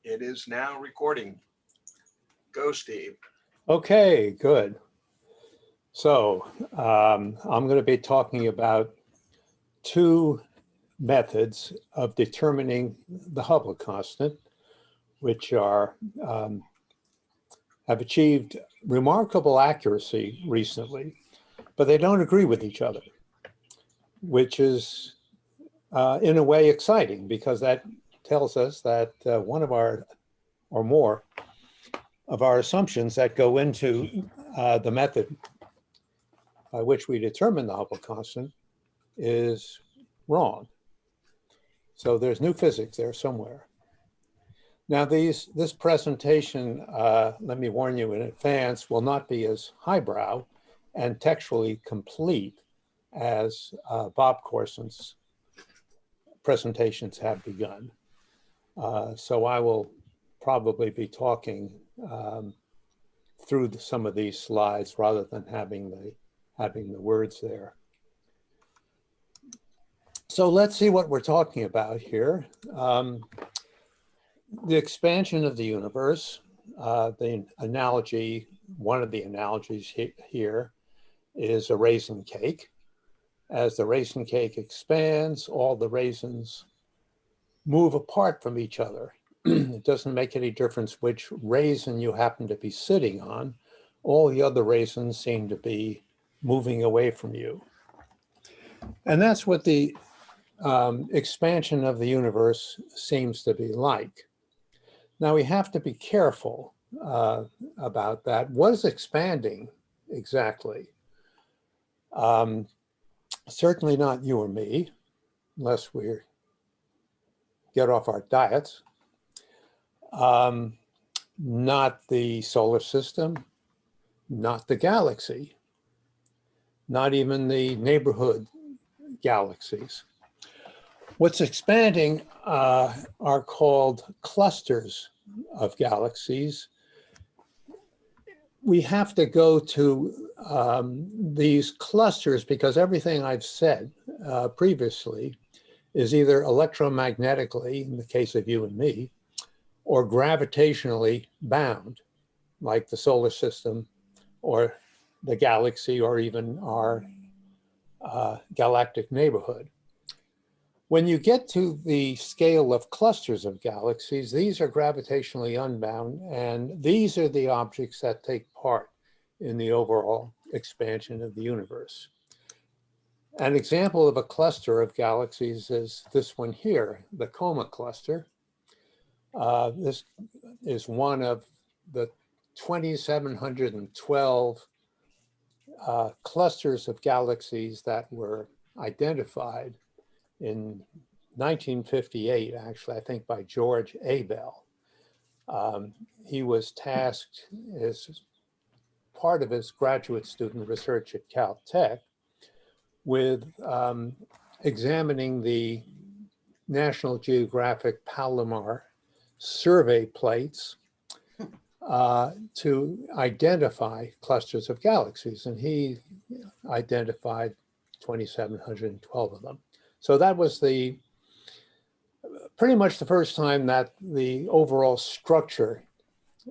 It is now recording. Go, Steve. Okay, good. So I'm going to be talking about two methods of determining the Hubble constant, which are have achieved remarkable accuracy recently, but they don't agree with each other, which is in a way exciting because that tells us that one of our or more of our assumptions that go into the method by which we determine the Hubble constant is wrong. So there's new physics there somewhere. Now this presentation, let me warn you in advance, will not be as highbrow and textually complete as Bob Corson's presentations have begun. So I will probably be talking through some of these slides rather than having the words there. So let's see what we're talking about here. The expansion of the universe, the analogy, one of the analogies here is a raisin cake. As the raisin cake expands, all the raisins move apart from each other. It doesn't make any difference which raisin you happen to be sitting on. All the other raisins seem to be moving away from you. And that's what the expansion of the universe seems to be like. Now we have to be careful about that. What is expanding exactly? Certainly not you or me, unless we get off our diets. Not the solar system, not the galaxy, not even the neighborhood galaxies. What's expanding are called clusters of galaxies. We have to go to these clusters because everything I've said previously is either electromagnetically, in the case of you and me, or gravitationally bound, like the solar system or the galaxy or even our galactic neighborhood. When you get to the scale of clusters of galaxies, these are gravitationally unbound, and these are the objects that take part in the overall expansion of the universe. An example of a cluster of galaxies is this one here, the Coma cluster. This is one of the 2,712 clusters of galaxies that were identified in 1958, actually, I think by George Abel. He was tasked as part of his graduate student research at Caltech with examining the National Geographic Palomar survey plates to identify clusters of galaxies. And he identified 2,712 of them. So that was pretty much the first time that the overall structure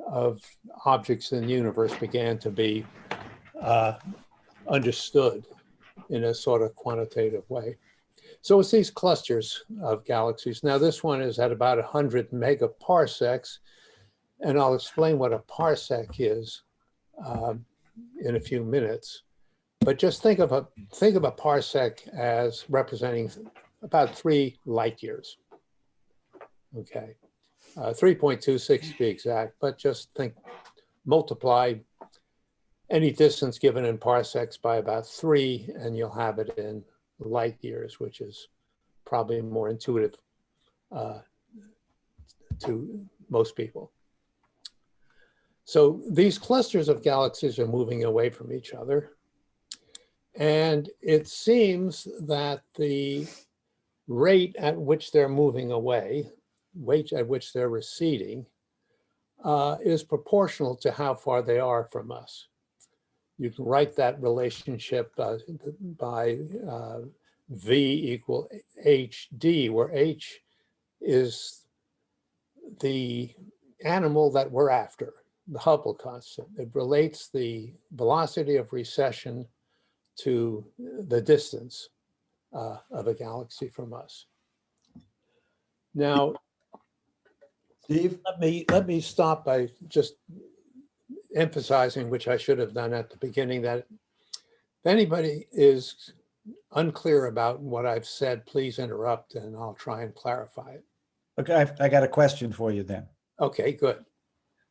of objects in the universe began to be understood in a sort of quantitative way. So it's these clusters of galaxies. Now this one is at about 100 megaparsecs, and I'll explain what a parsec is in a few minutes. But just think of a parsec as representing about 3 light years. Okay, 3.26 to be exact, but just multiply any distance given in parsecs by about 3, and you'll have it in light years, which is probably more intuitive to most people. So these clusters of galaxies are moving away from each other. And it seems that the rate at which they're moving away, rate at which they're receding, is proportional to how far they are from us. You can write that relationship by V equal HD, where H is the animal that we're after, the Hubble constant. It relates the velocity of recession to the distance of a galaxy from us. Now, Steve? let me stop by just emphasizing, which I should have done at the beginning, that if anybody is unclear about what I've said, please interrupt and I'll try and clarify it. Okay, I got a question for you then. Okay, good.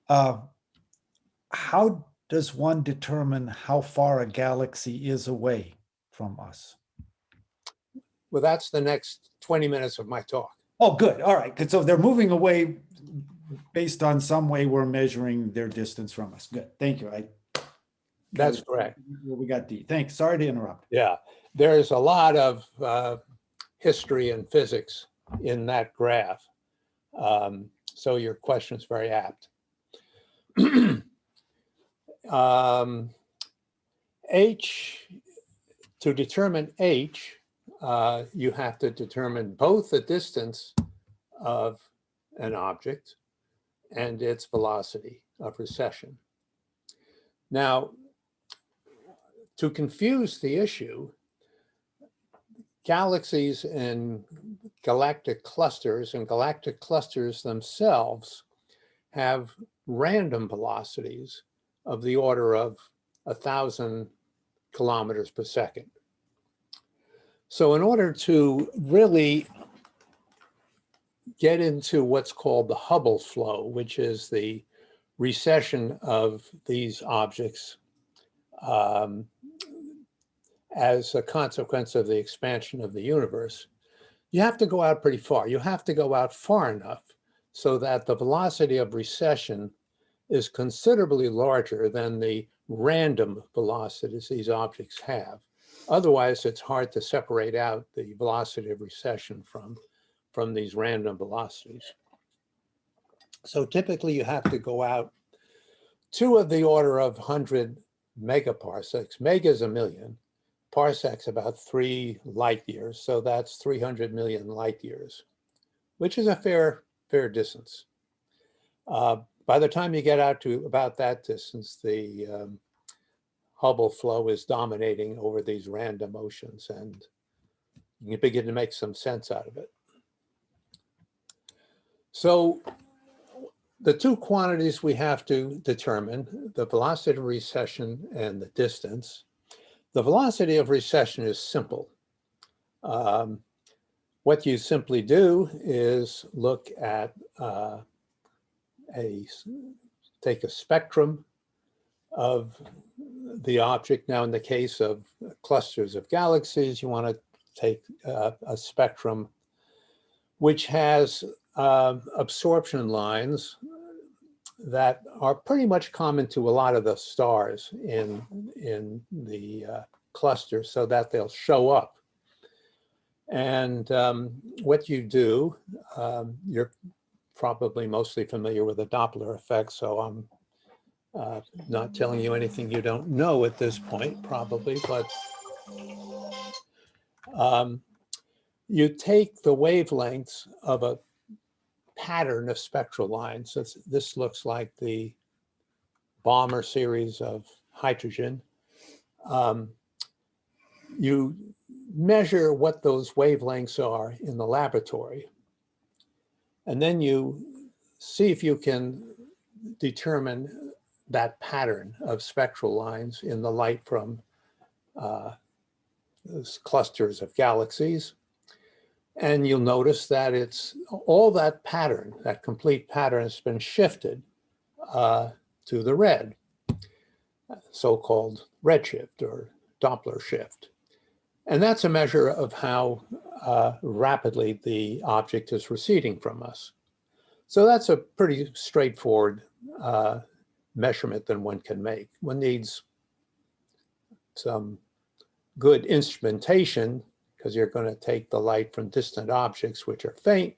How does one determine how far a galaxy is away from us? Well, that's the next 20 minutes of my talk. Oh, good. All right. Good. So they're moving away based on some way we're measuring their distance from us. Good. Thank you. That's correct. We got D. Thanks. Sorry to interrupt. Yeah, there's a lot of history and physics in that graph. So your question is very apt. H, to determine H, you have to determine both the distance of an object and its velocity of recession. Now, to confuse the issue, galaxies and galactic clusters themselves have random velocities of the order of 1,000 kilometers per second. So in order to really get into what's called the Hubble flow, which is the recession of these objects as a consequence of the expansion of the universe, you have to go out pretty far. You have to go out far enough so that the velocity of recession is considerably larger than the random velocities these objects have. Otherwise, it's hard to separate out the velocity of recession from these random velocities. So typically you have to go out to of the order of 100 megaparsecs. Mega is a million. Parsecs about 3 light years. So that's 300 million light years, which is a fair distance. By the time you get out to about that distance, the Hubble flow is dominating over these random oceans, and you can begin to make some sense out of it. So the two quantities we have to determine, the velocity of recession and the distance. The velocity of recession is simple. What you simply do is look at take a spectrum of the object. Now, in the case of clusters of galaxies, you want to take a spectrum which has absorption lines that are pretty much common to a lot of the stars in the cluster, so that they'll show up. And what you do, you're probably mostly familiar with the Doppler effect, so I'm not telling you anything you don't know at this point, probably, but you take the wavelengths of a pattern of spectral lines. So this looks like the Balmer series of hydrogen. You measure what those wavelengths are in the laboratory, and then you see if you can determine that pattern of spectral lines in the light from those clusters of galaxies. And you'll notice that it's all that pattern, that complete pattern has been shifted to the red, so-called redshift or Doppler shift. And that's a measure of how rapidly the object is receding from us. So that's a pretty straightforward measurement that one can make. One needs some good instrumentation, because you're going to take the light from distant objects, which are faint,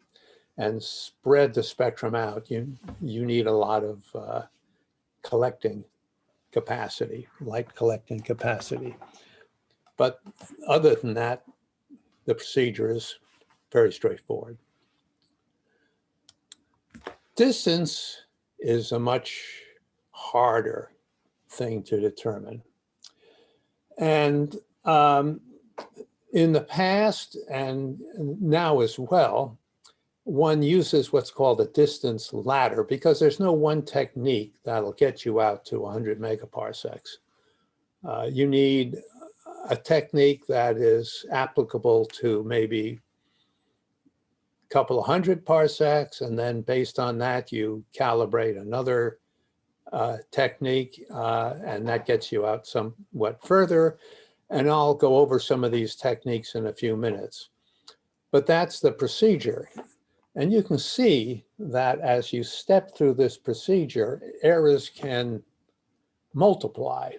and spread the spectrum out. You need a lot of collecting capacity, light collecting capacity. But other than that, the procedure is very straightforward. Distance is a much harder thing to determine. And in the past and now as well, one uses what's called a distance ladder because there's no one technique that'll get you out to 100 megaparsecs. You need a technique that is applicable to maybe a couple of hundred parsecs, and then based on that, you calibrate another technique, and that gets you out somewhat further. And I'll go over some of these techniques in a few minutes. But that's the procedure. And you can see that as you step through this procedure, errors can multiply.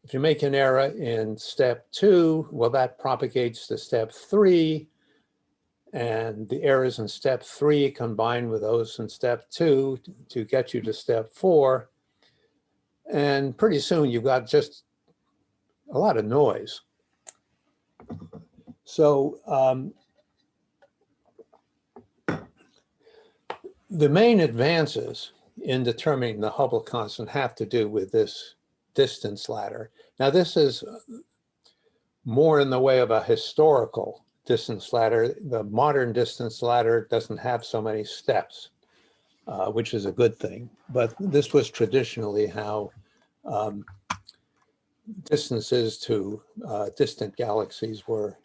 If you make an error in step 2, well, that propagates to step 3. And the errors in step 3 combine with those in step 2 to get you to step 4. And pretty soon you've got just a lot of noise. So the main advances in determining the Hubble constant have to do with this distance ladder. Now, this is more in the way of a historical distance ladder. The modern distance ladder doesn't have so many steps, which is a good thing. But this was traditionally how distances to distant galaxies were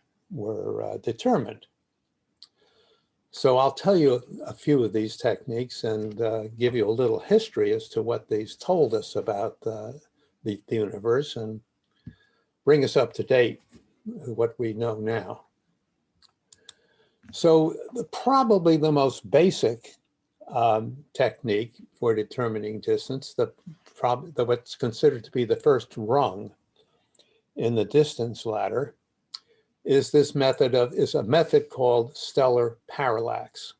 determined. So I'll tell you a few of these techniques and give you a little history as to what these told us about the universe and bring us up to date with what we know now. So probably the most basic technique for determining distance, what's considered to be the first rung in the distance ladder, is a method called stellar parallax.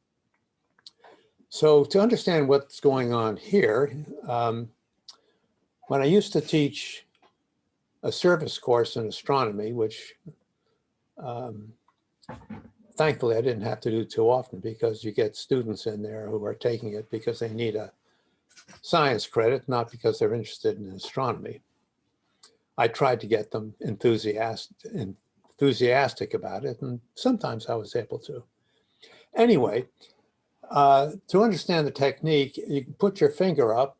So to understand what's going on here, when I used to teach a service course in astronomy, which thankfully I didn't have to do too often because you get students in there who are taking it because they need a science credit, not because they're interested in astronomy. I tried to get them enthusiastic about it, and sometimes I was able to. Anyway, to understand the technique, you can put your finger up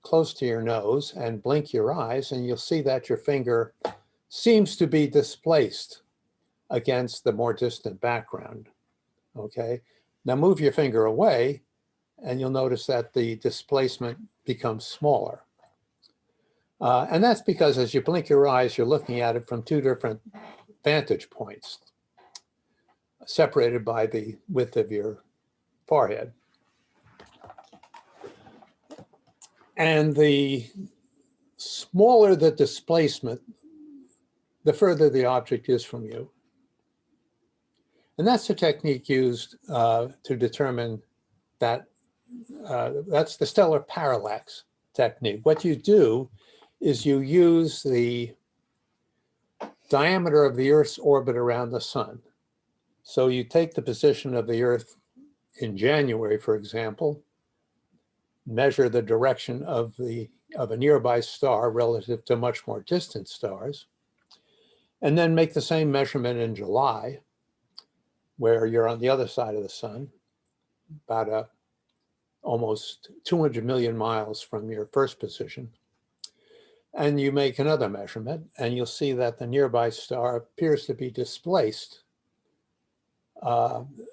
close to your nose and blink your eyes, and you'll see that your finger seems to be displaced against the more distant background, okay? Now move your finger away, and you'll notice that the displacement becomes smaller. And that's because as you blink your eyes, you're looking at it from two different vantage points, separated by the width of your forehead. And the smaller the displacement, the further the object is from you. And that's the technique used to determine that. That's the stellar parallax technique. What you do is you use the diameter of the Earth's orbit around the sun. So you take the position of the Earth in January, for example, measure the direction of a nearby star relative to much more distant stars, and then make the same measurement in July, where you're on the other side of the sun, about almost 200 million miles from your first position. And you make another measurement, and you'll see that the nearby star appears to be displaced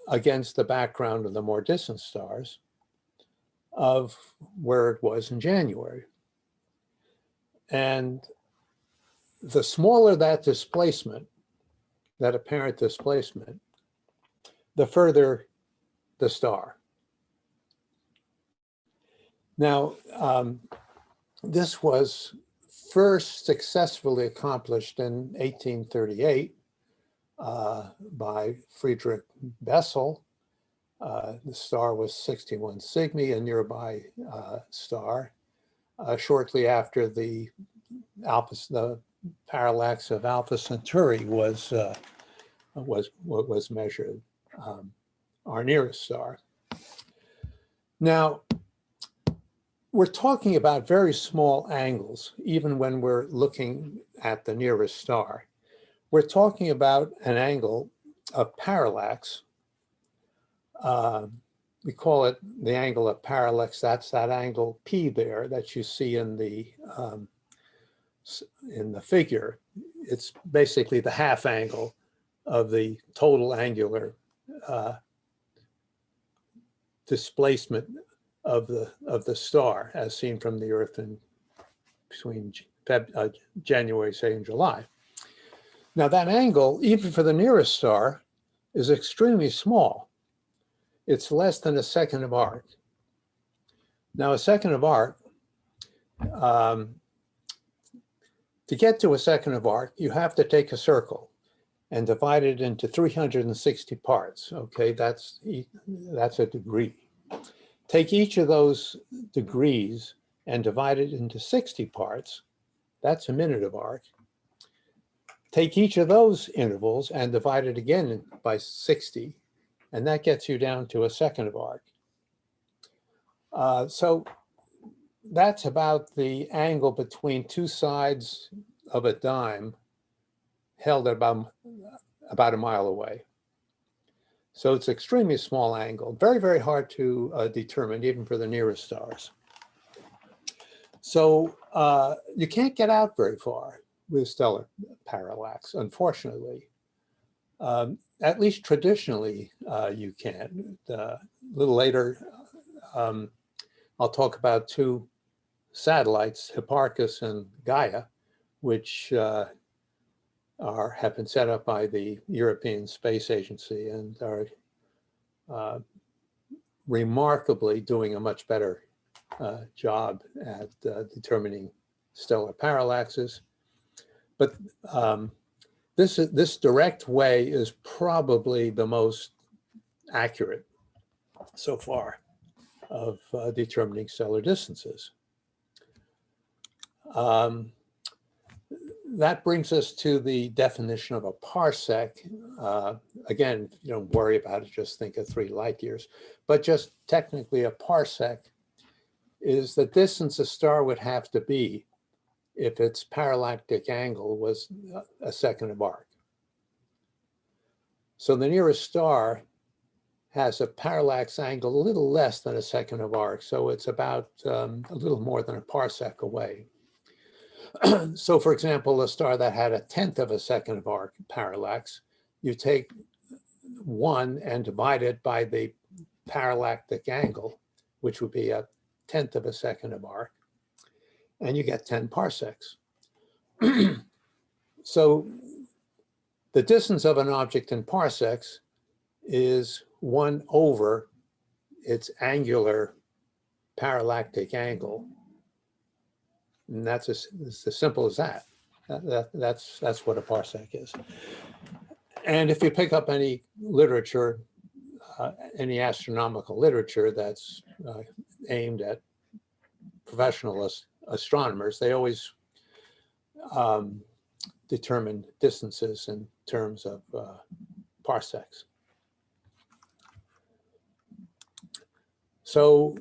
against the background of the more distant stars of where it was in January. And the smaller that displacement, that apparent displacement, the further the star. Now, this was first successfully accomplished in 1838 by Friedrich Bessel. The star was 61 Cygni, a nearby star. Shortly after the parallax of Alpha Centauri was measured, our nearest star. Now, we're talking about very small angles, even when we're looking at the nearest star. We're talking about an angle of parallax. We call it the angle of parallax. That's that angle P there that you see in the figure. It's basically the half angle of the total angular displacement of the star as seen from the Earth in between January, say, and July. Now that angle, even for the nearest star, is extremely small. It's less than a second of arc. Now a second of arc, to get to a second of arc, you have to take a circle and divide it into 360 parts. Okay, that's a degree. Take each of those degrees and divide it into 60 parts. That's a minute of arc. Take each of those intervals and divide it again by 60, and that gets you down to a second of arc. So that's about the angle between two sides of a dime held at about a mile away. So it's extremely small angle, very, very hard to determine even for the nearest stars. So you can't get out very far with stellar parallax, unfortunately. At least traditionally you can. A little later, I'll talk about two satellites, Hipparchus and Gaia, which have been set up by the European Space Agency and are remarkably doing a much better job at determining stellar parallaxes. But this direct way is probably the most accurate so far of determining stellar distances. That brings us to the definition of a parsec. Again, you don't worry about it, just think of 3 light years. But just technically a parsec is the distance a star would have to be if its parallactic angle was a second of arc. So the nearest star has a parallax angle a little less than a second of arc. So it's about a little more than a parsec away. So for example, a star that had 1/10 of a second of arc parallax, you take 1 and divide it by the parallactic angle, which would be 1/10 of a second of arc, and you get 10 parsecs. So the distance of an object in parsecs is 1 over its angular parallactic angle. And that's it's as simple as that. That's what a parsec is. And if you pick up any literature, any astronomical literature that's aimed at professional astronomers, they always determine distances in terms of parsecs. So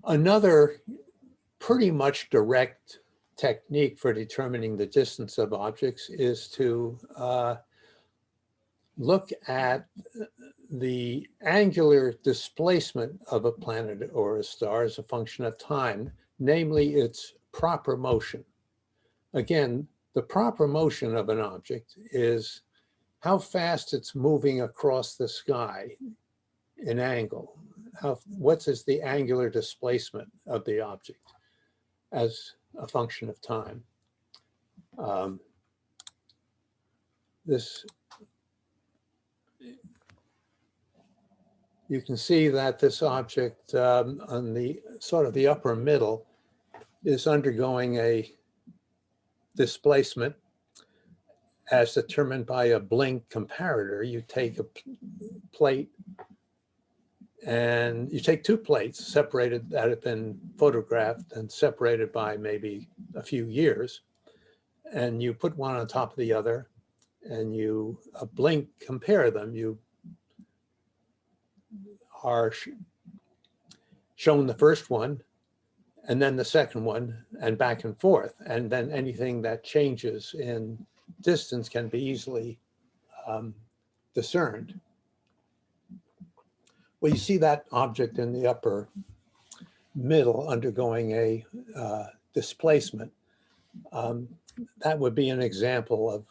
another pretty much direct technique for determining the distance of objects is to look at the angular displacement of a planet or a star as a function of time, namely its proper motion. Again, the proper motion of an object is how fast it's moving across the sky in angle. What is the angular displacement of the object as a function of time? You can see that this object on the sort of the upper middle is undergoing a displacement as determined by a blink comparator. You take a plate and you take 2 plates separated that have been photographed and separated by maybe a few years, and you put one on top of the other and you blink compare them. You are shown the first one and then the second one and back and forth. And then anything that changes in distance can be easily discerned. Well, you see that object in the upper middle undergoing a displacement. That would be an example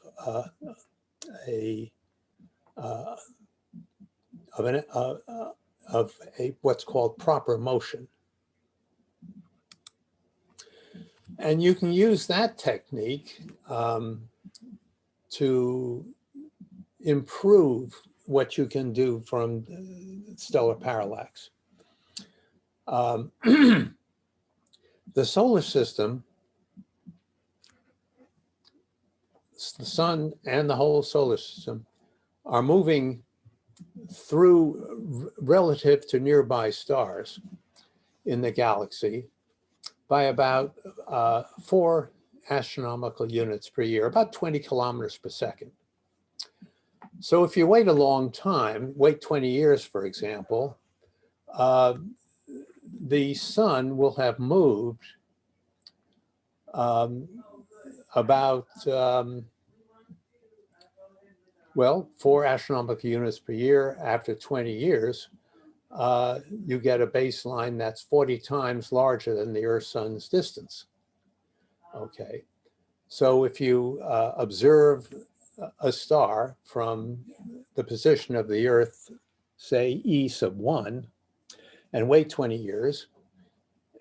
of what's called proper motion. And you can use that technique to improve what you can do from stellar parallax. The solar system, the sun and the whole solar system are moving through relative to nearby stars in the galaxy by about 4 astronomical units per year, about 20 kilometers per second. So if you wait a long time, wait 20 years, for example, the sun will have moved about, well, 4 astronomical units per year. After 20 years, you get a baseline that's 40 times larger than the Earth-Sun's distance. Okay, so if you observe a star from the position of the Earth, say E sub 1, and wait 20 years,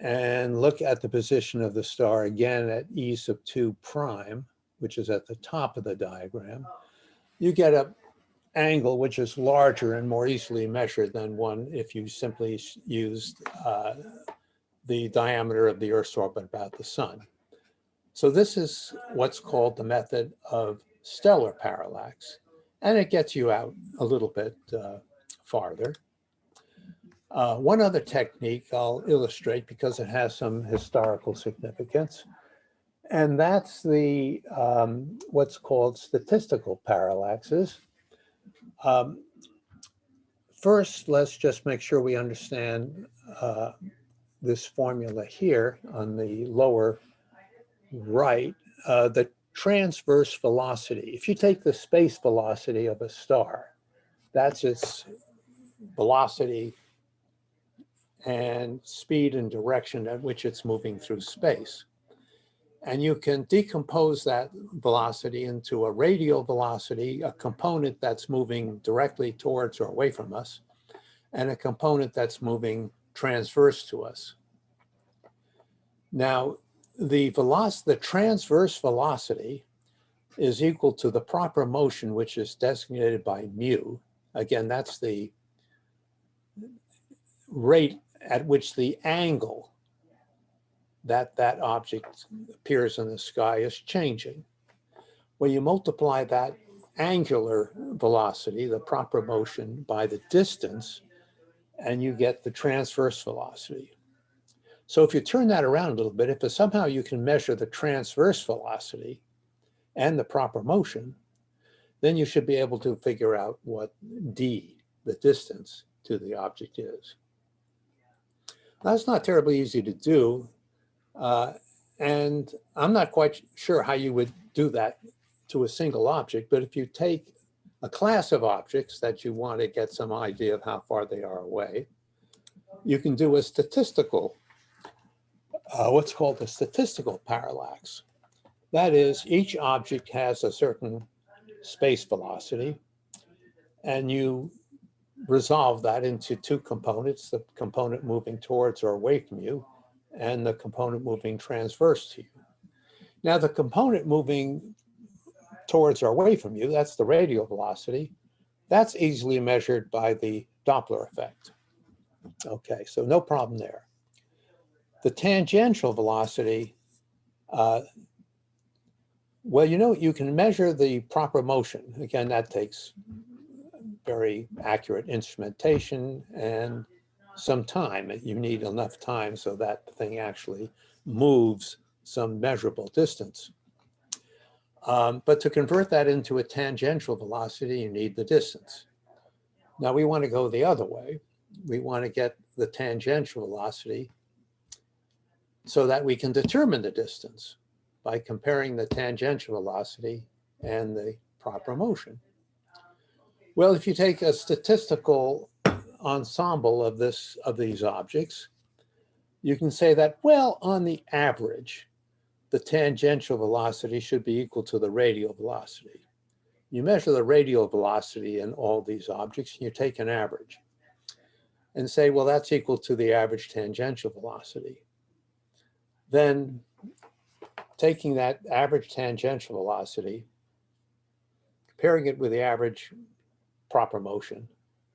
and look at the position of the star again at E sub 2 prime, which is at the top of the diagram, you get an angle which is larger and more easily measured than one if you simply used the diameter of the Earth's orbit about the sun. So this is what's called the method of stellar parallax, and it gets you out a little bit farther. One other technique I'll illustrate because it has some historical significance, and that's the what's called statistical parallaxes. First, let's just make sure we understand this formula here on the lower right, the transverse velocity. If you take the space velocity of a star, that's its velocity and speed and direction at which it's moving through space. And you can decompose that velocity into a radial velocity, a component that's moving directly towards or away from us, and a component that's moving transverse to us. Now, the transverse velocity is equal to the proper motion, which is designated by mu. Again, that's the rate at which the angle that that object appears in the sky is changing. When you multiply that angular velocity, the proper motion, by the distance, and you get the transverse velocity. So if you turn that around a little bit, if somehow you can measure the transverse velocity and the proper motion, then you should be able to figure out what d, the distance to the object, is. That's not terribly easy to do. And I'm not quite sure how you would do that to a single object, but if you take a class of objects that you want to get some idea of how far they are away, you can do a statistical, what's called a statistical parallax. That is, each object has a certain space velocity, and you resolve that into 2 components, the component moving towards or away from you, and the component moving transverse to you. Now, the component moving towards or away from you, that's the radial velocity, that's easily measured by the Doppler effect. Okay, so no problem there. The tangential velocity, well, you know, you can measure the proper motion. Again, that takes very accurate instrumentation and some time. You need enough time so that the thing actually moves some measurable distance. But to convert that into a tangential velocity, you need the distance. Now we want to go the other way. we want to get the tangential velocity so that we can determine the distance by comparing the tangential velocity and the proper motion. Well, if you take a statistical ensemble of these objects, you can say that, well, on the average, the tangential velocity should be equal to the radial velocity. You measure the radial velocity in all these objects, and you take an average and say, well, that's equal to the average tangential velocity. Then taking that average tangential velocity, comparing it with the average proper motion,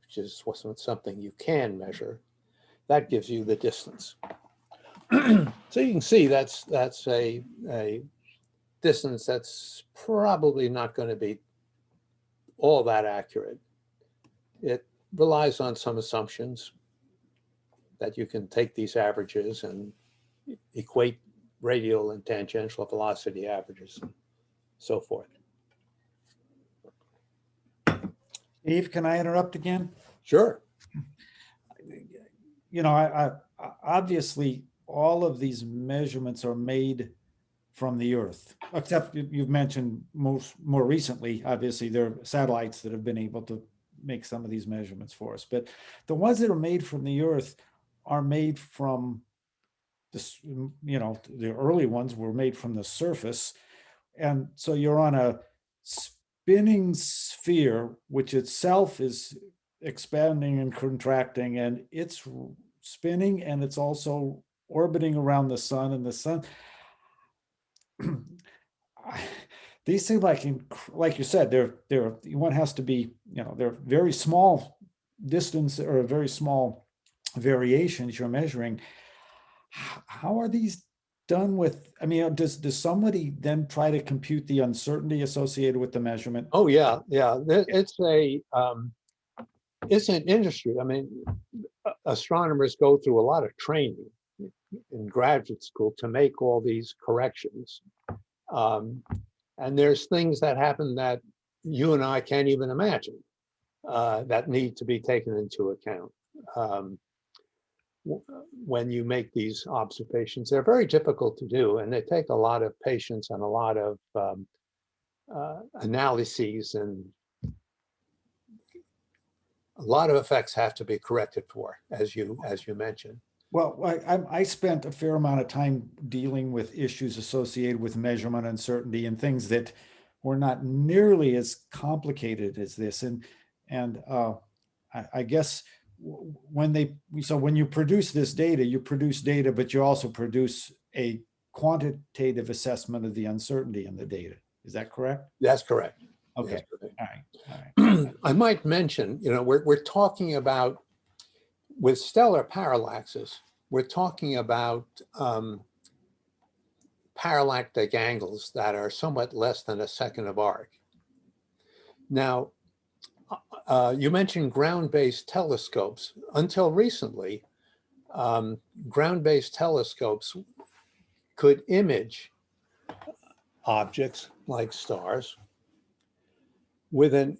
which is something you can measure, that gives you the distance. So you can see that's a distance that's probably not going to be all that accurate. It relies on some assumptions that you can take these averages and equate radial and tangential velocity averages and so forth. Steve, can I interrupt again? Sure. You know, I obviously all of these measurements are made from the Earth, except you've mentioned more recently, obviously there are satellites that have been able to make some of these measurements for us. But the ones that are made from the Earth are made from this, you know, the early ones were made from the surface. And so you're on a spinning sphere, which itself is expanding and contracting, and it's spinning, and it's also orbiting around the sun, and the sun. These seem like you said, they're one has to be, you know, they're very small distance or very small variations you're measuring. How are these done with? I mean, does somebody then try to compute the uncertainty associated with the measurement? Oh yeah, yeah. It's an industry. I mean, astronomers go through a lot of training in graduate school to make all these corrections. And there's things that happen that you and I can't even imagine that need to be taken into account. When you make these observations, they're very difficult to do, and they take a lot of patience and a lot of analyses, and a lot of effects have to be corrected for, as you mentioned. Well, I spent a fair amount of time dealing with issues associated with measurement uncertainty and things that were not nearly as complicated as this. And I guess when you produce this data, you produce data, but you also produce a quantitative assessment of the uncertainty in the data. Is that correct? That's correct. Okay. That's correct. All right. I might mention, you know, we're talking about, with stellar parallaxes, we're talking about parallactic angles that are somewhat less than a second of arc. Now, you mentioned ground-based telescopes. Until recently, ground-based telescopes could image objects like stars with an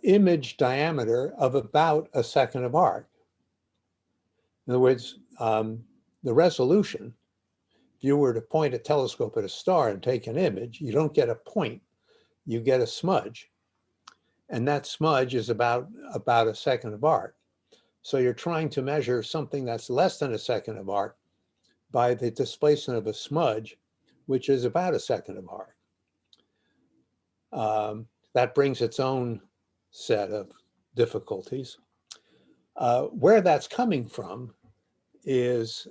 image diameter of about a second of arc. In other words, the resolution, if you were to point a telescope at a star and take an image, you don't get a point, you get a smudge. And that smudge is about a second of arc. So you're trying to measure something that's less than a second of arc by the displacement of a smudge, which is about a second of arc. That brings its own set of difficulties. Where that's coming from is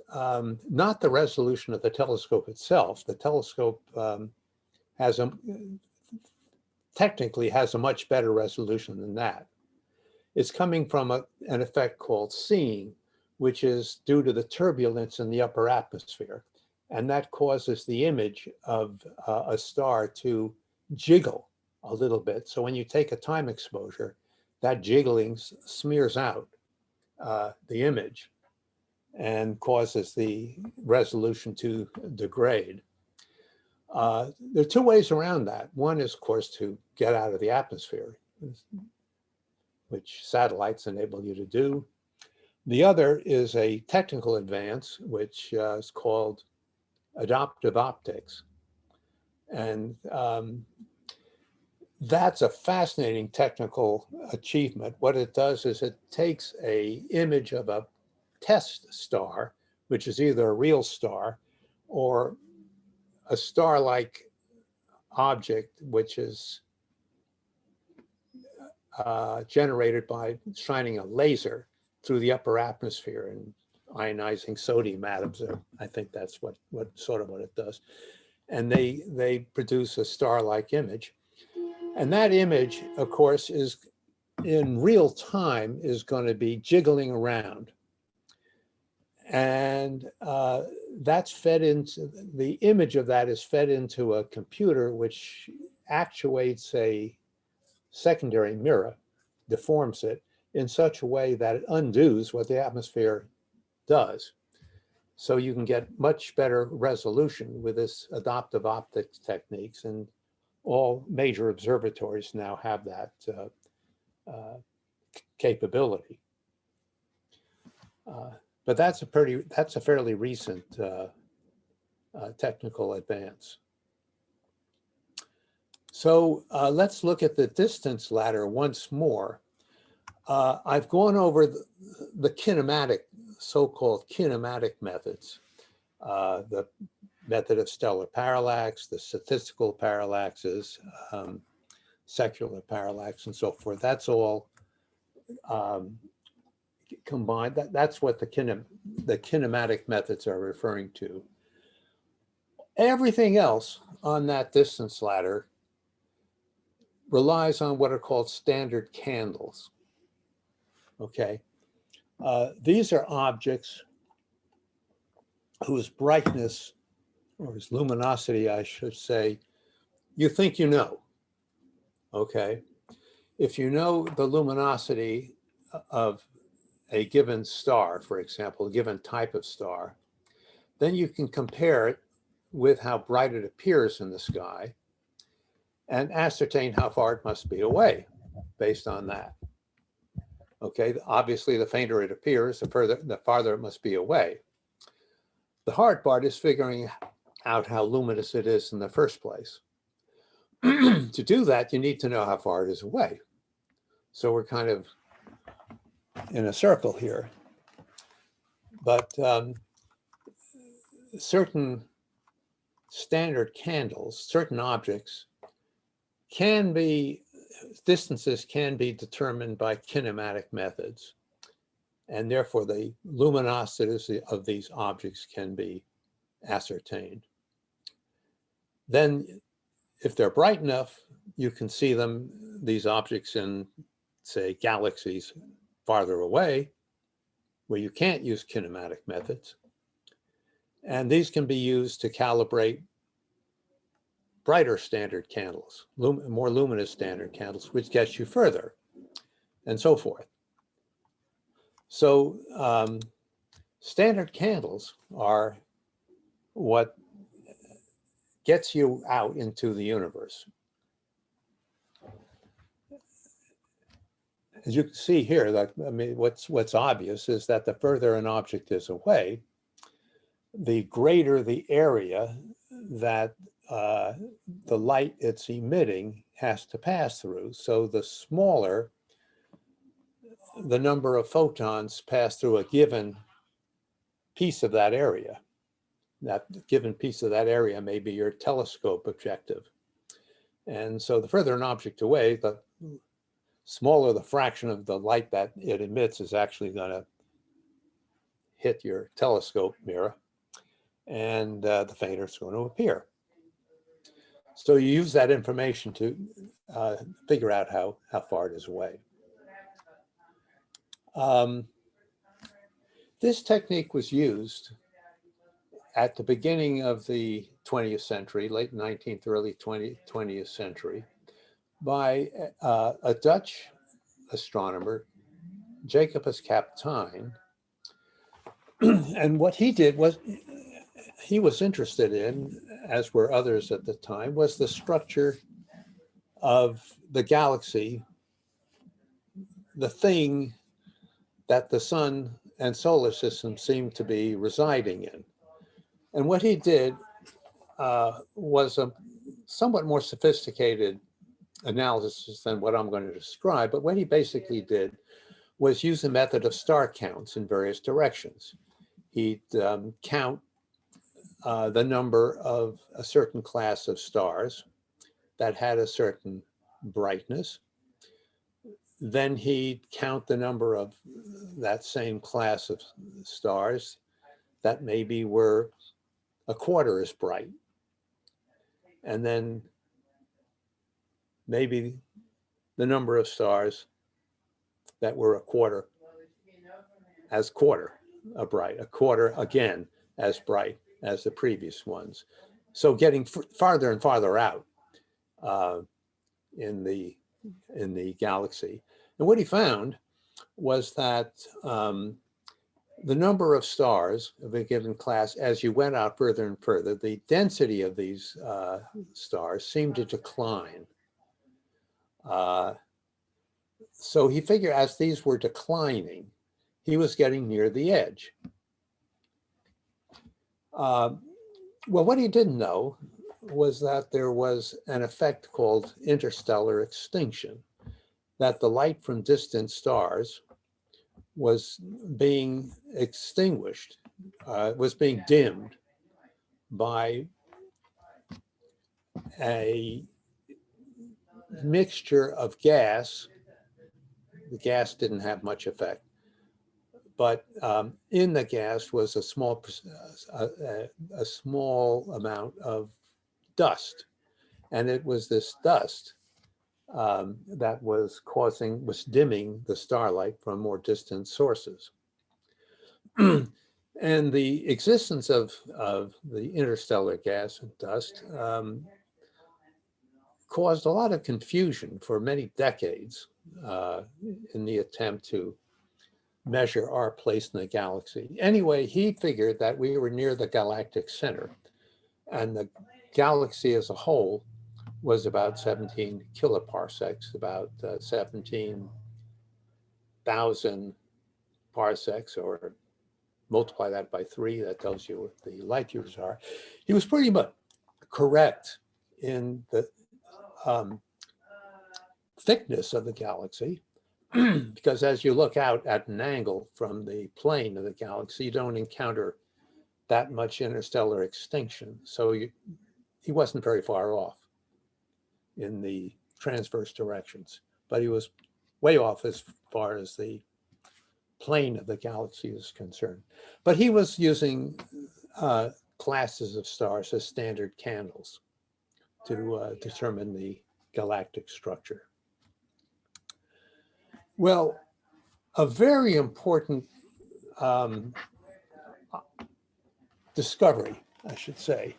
not the resolution of the telescope itself. The telescope technically has a much better resolution than that. It's coming from an effect called seeing, which is due to the turbulence in the upper atmosphere. And that causes the image of a star to jiggle a little bit. So when you take a time exposure, that jiggling smears out the image and causes the resolution to degrade. There are two ways around that. One is, of course, to get out of the atmosphere. which satellites enable you to do. The other is a technical advance, which is called adaptive optics. And that's a fascinating technical achievement. What it does is it takes an image of a test star, which is either a real star or a star-like object, which is generated by shining a laser through the upper atmosphere and ionizing sodium atoms. I think that's what it does. And they produce a star-like image. And that image, of course, is in real time is going to be jiggling around. And that's fed into, the image of that is fed into a computer which actuates a secondary mirror, deforms it in such a way that it undoes what the atmosphere does. So you can get much better resolution with this adaptive optics techniques, and all major observatories now have that capability. But that's a fairly recent technical advance. So let's look at the distance ladder once more. I've gone over the kinematic, so-called kinematic methods, the method of stellar parallax, the statistical parallaxes, secular parallax, and so forth. That's all combined. That's what the kinematic methods are referring to. Everything else on that distance ladder relies on what are called standard candles. Okay, these are objects whose brightness, or whose luminosity, I should say, you think you know. Okay, if you know the luminosity of a given star, for example, a given type of star, then you can compare it with how bright it appears in the sky and ascertain how far it must be away based on that. Okay, obviously the fainter it appears, the farther it must be away. The hard part is figuring out how luminous it is in the first place. To do that, you need to know how far it is away. So we're kind of in a circle here. But certain standard candles, certain objects can be, distances can be determined by kinematic methods. And therefore the luminosities of these objects can be ascertained. Then if they're bright enough, you can see them, these objects, in, say, galaxies farther away, where you can't use kinematic methods. And these can be used to calibrate brighter standard candles, more luminous standard candles, which gets you further, and so forth. So standard candles are what gets you out into the universe. As you can see here, that, I mean, what's obvious is that the further an object is away, the greater the area that the light it's emitting has to pass through. So the smaller the number of photons pass through a given piece of that area. That given piece of that area may be your telescope objective. And so the further an object away, the smaller the fraction of the light that it emits is actually going to hit your telescope mirror, and the fainter it's going to appear. So you use that information to figure out how far it is away. This technique was used at the beginning of the 20th century, late 19th, early 20th century, by a Dutch astronomer, Jacobus Kapteyn. And what he did was, he was interested in, as were others at the time, was the structure of the galaxy the thing that the sun and solar system seem to be residing in. And what he did was a somewhat more sophisticated analysis than what I'm going to describe. But what he basically did was use a method of star counts in various directions. He'd count the number of a certain class of stars that had a certain brightness. Then he'd count the number of that same class of stars that maybe were a quarter as bright. And then maybe the number of stars that were a quarter bright, a quarter again as bright as the previous ones. So getting farther and farther out in the galaxy. And what he found was that the number of stars of a given class, as you went out further and further, the density of these stars seemed to decline. So he figured as these were declining, he was getting near the edge. Well, what he didn't know was that there was an effect called interstellar extinction, that the light from distant stars was being extinguished, was being dimmed by a mixture of gas. The gas didn't have much effect, but in the gas was a small amount of dust, and it was this dust that was dimming the starlight from more distant sources. And the existence of the interstellar gas and dust caused a lot of confusion for many decades in the attempt to measure our place in the galaxy. Anyway, he figured that we were near the galactic center, and the galaxy as a whole was about 17 kiloparsecs, about 17,000 parsecs, or multiply that by 3, that tells you what the light years are. He was pretty much correct in the thickness of the galaxy, because as you look out at an angle from the plane of the galaxy, you don't encounter that much interstellar extinction. So he wasn't very far off in the transverse directions, but he was way off as far as the plane of the galaxy is concerned. But he was using classes of stars as standard candles to determine the galactic structure. Well, a very important discovery, I should say,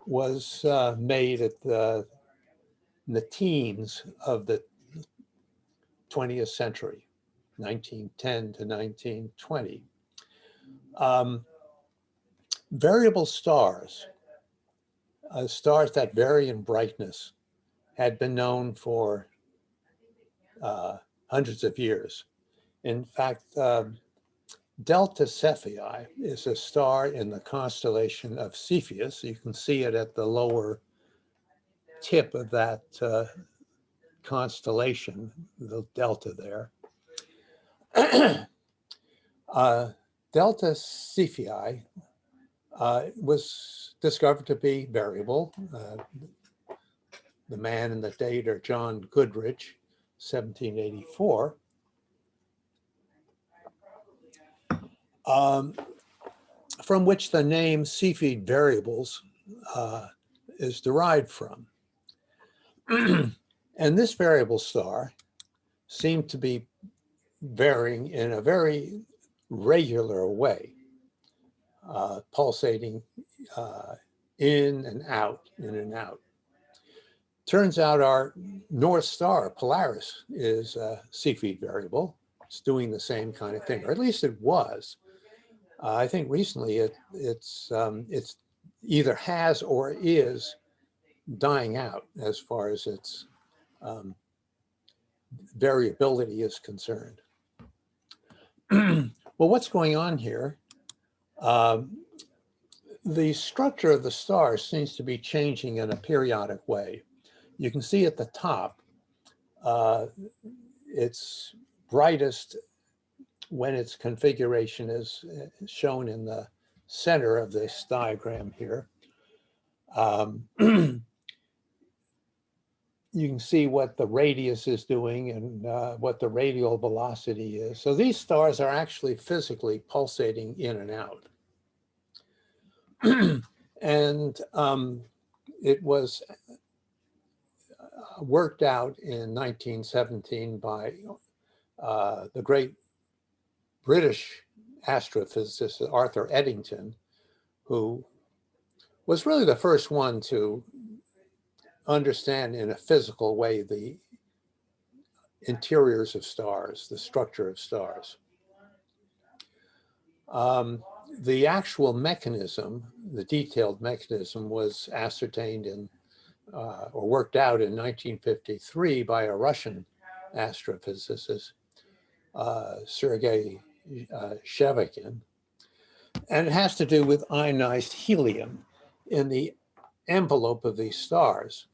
was made in the teens of the 20th century, 1910 to 1920. Variable stars, stars that vary in brightness, had been known for hundreds of years. In fact, Delta Cephei is a star in the constellation of Cepheus. You can see it at the lower tip of that constellation, the delta there. Delta Cephei was discovered to be variable. The man and the date are John Goodrich, 1784. From which the name Cepheid variables is derived from. And this variable star seemed to be varying in a very regular way, pulsating in and out, in and out. Turns out our North Star, Polaris, is a Cepheid variable. It's doing the same kind of thing, or at least it was. I think recently it's either has or is dying out as far as its variability is concerned. Well, what's going on here? The structure of the star seems to be changing in a periodic way. You can see at the top, it's brightest when its configuration is shown in the center of this diagram here. You can see what the radius is doing and what the radial velocity is. So these stars are actually physically pulsating in and out. And it was worked out in 1917 by the great British astrophysicist Arthur Eddington, who was really the first one to understand in a physical way the interiors of stars, the structure of stars. The actual mechanism, the detailed mechanism, was ascertained in or worked out in 1953 by a Russian astrophysicist, Sergei Shevakin. And it has to do with ionized helium in the envelope of these stars.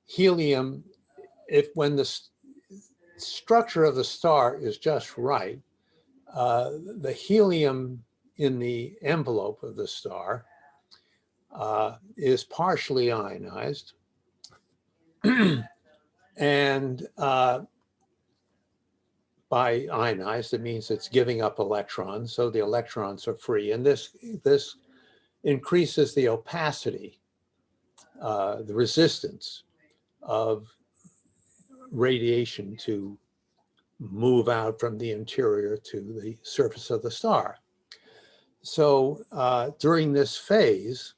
Helium, when the structure of the star is just right, the helium in the envelope of the star is partially ionized. And by ionized, it means it's giving up electrons, so the electrons are free. And this increases the opacity, the resistance of radiation to move out from the interior to the surface of the star. So during this phase,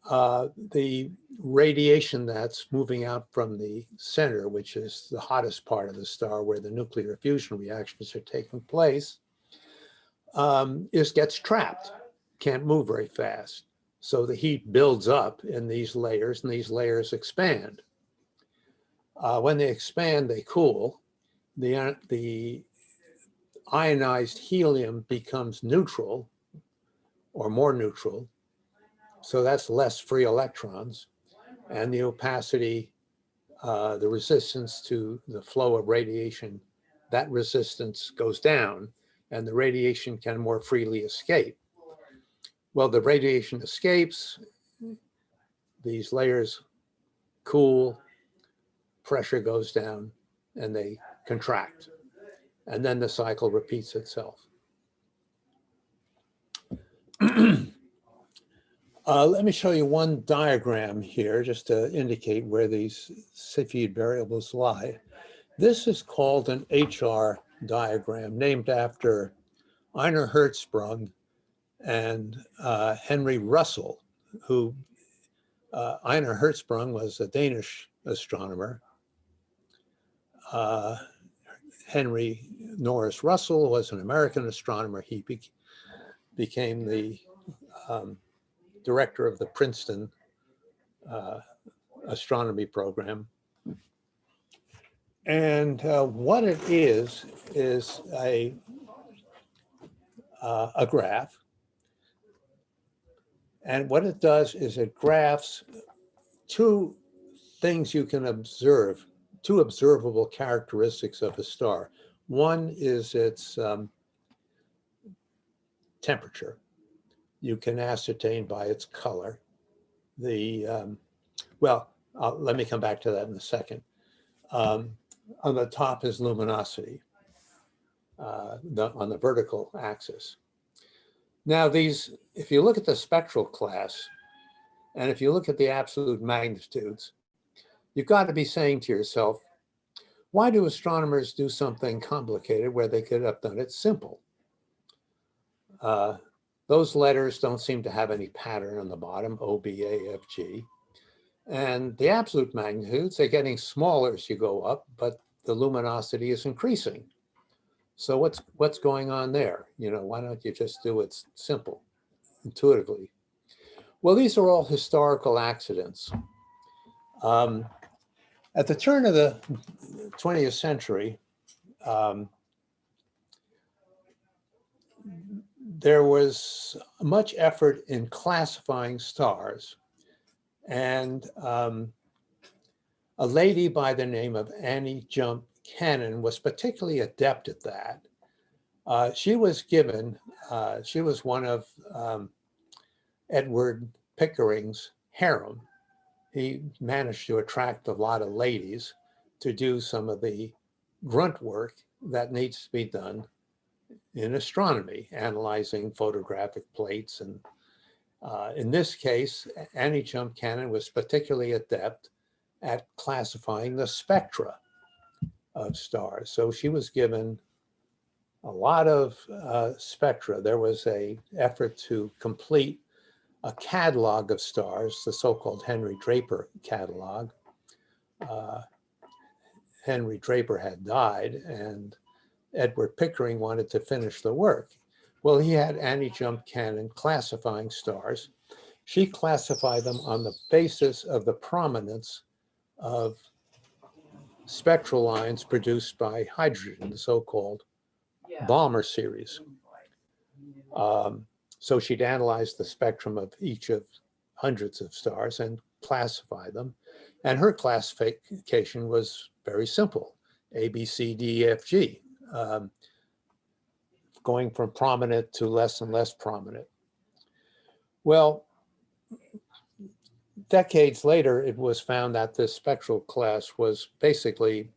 the radiation that's moving out from the center, which is the hottest part of the star where the nuclear fusion reactions are taking place, gets trapped, can't move very fast. So the heat builds up in these layers, and these layers expand. When they expand, they cool. The ionized helium becomes neutral or more neutral. So that's less free electrons. And the opacity, the resistance to the flow of radiation, that resistance goes down and the radiation can more freely escape. Well, the radiation escapes, these layers cool, pressure goes down, and they contract. And then the cycle repeats itself. Let me show you one diagram here just to indicate where these Cepheid variables lie. This is called an HR diagram, named after Einar Hertzsprung and Henry Russell, who Einar Hertzsprung was a Danish astronomer. Henry Norris Russell was an American astronomer. He became the director of the Princeton astronomy program. And what it is a graph. And what it does is it graphs two things you can observe, two observable characteristics of a star. One is its temperature. You can ascertain by its color. Let me come back to that in a second. On the top is luminosity on the vertical axis. Now if you look at the spectral class, and if you look at the absolute magnitudes, you've got to be saying to yourself, why do astronomers do something complicated where they could have done it simple? Those letters don't seem to have any pattern on the bottom, O, B, A, F, G. And the absolute magnitudes are getting smaller as you go up, but the luminosity is increasing. So what's going on there? Why don't you just do it simple, intuitively? Well, these are all historical accidents. At the turn of the 20th century, there was much effort in classifying stars. And a lady by the name of Annie Jump Cannon was particularly adept at that. She was one of Edward Pickering's harem. He managed to attract a lot of ladies to do some of the grunt work that needs to be done in astronomy, analyzing photographic plates. And in this case, Annie Jump Cannon was particularly adept at classifying the spectra of stars. So she was given a lot of spectra. There was an effort to complete a catalog of stars, the so-called Henry Draper catalog. Henry Draper had died, and Edward Pickering wanted to finish the work. Well, he had Annie Jump Cannon classifying stars. She classified them on the basis of the prominence of spectral lines produced by hydrogen, the so-called Balmer series. So she'd analyze the spectrum of each of hundreds of stars and classify them. And her classification was very simple: A, B, C, D, E, F, G, going from prominent to less and less prominent. Well, decades later, it was found that this spectral class was basically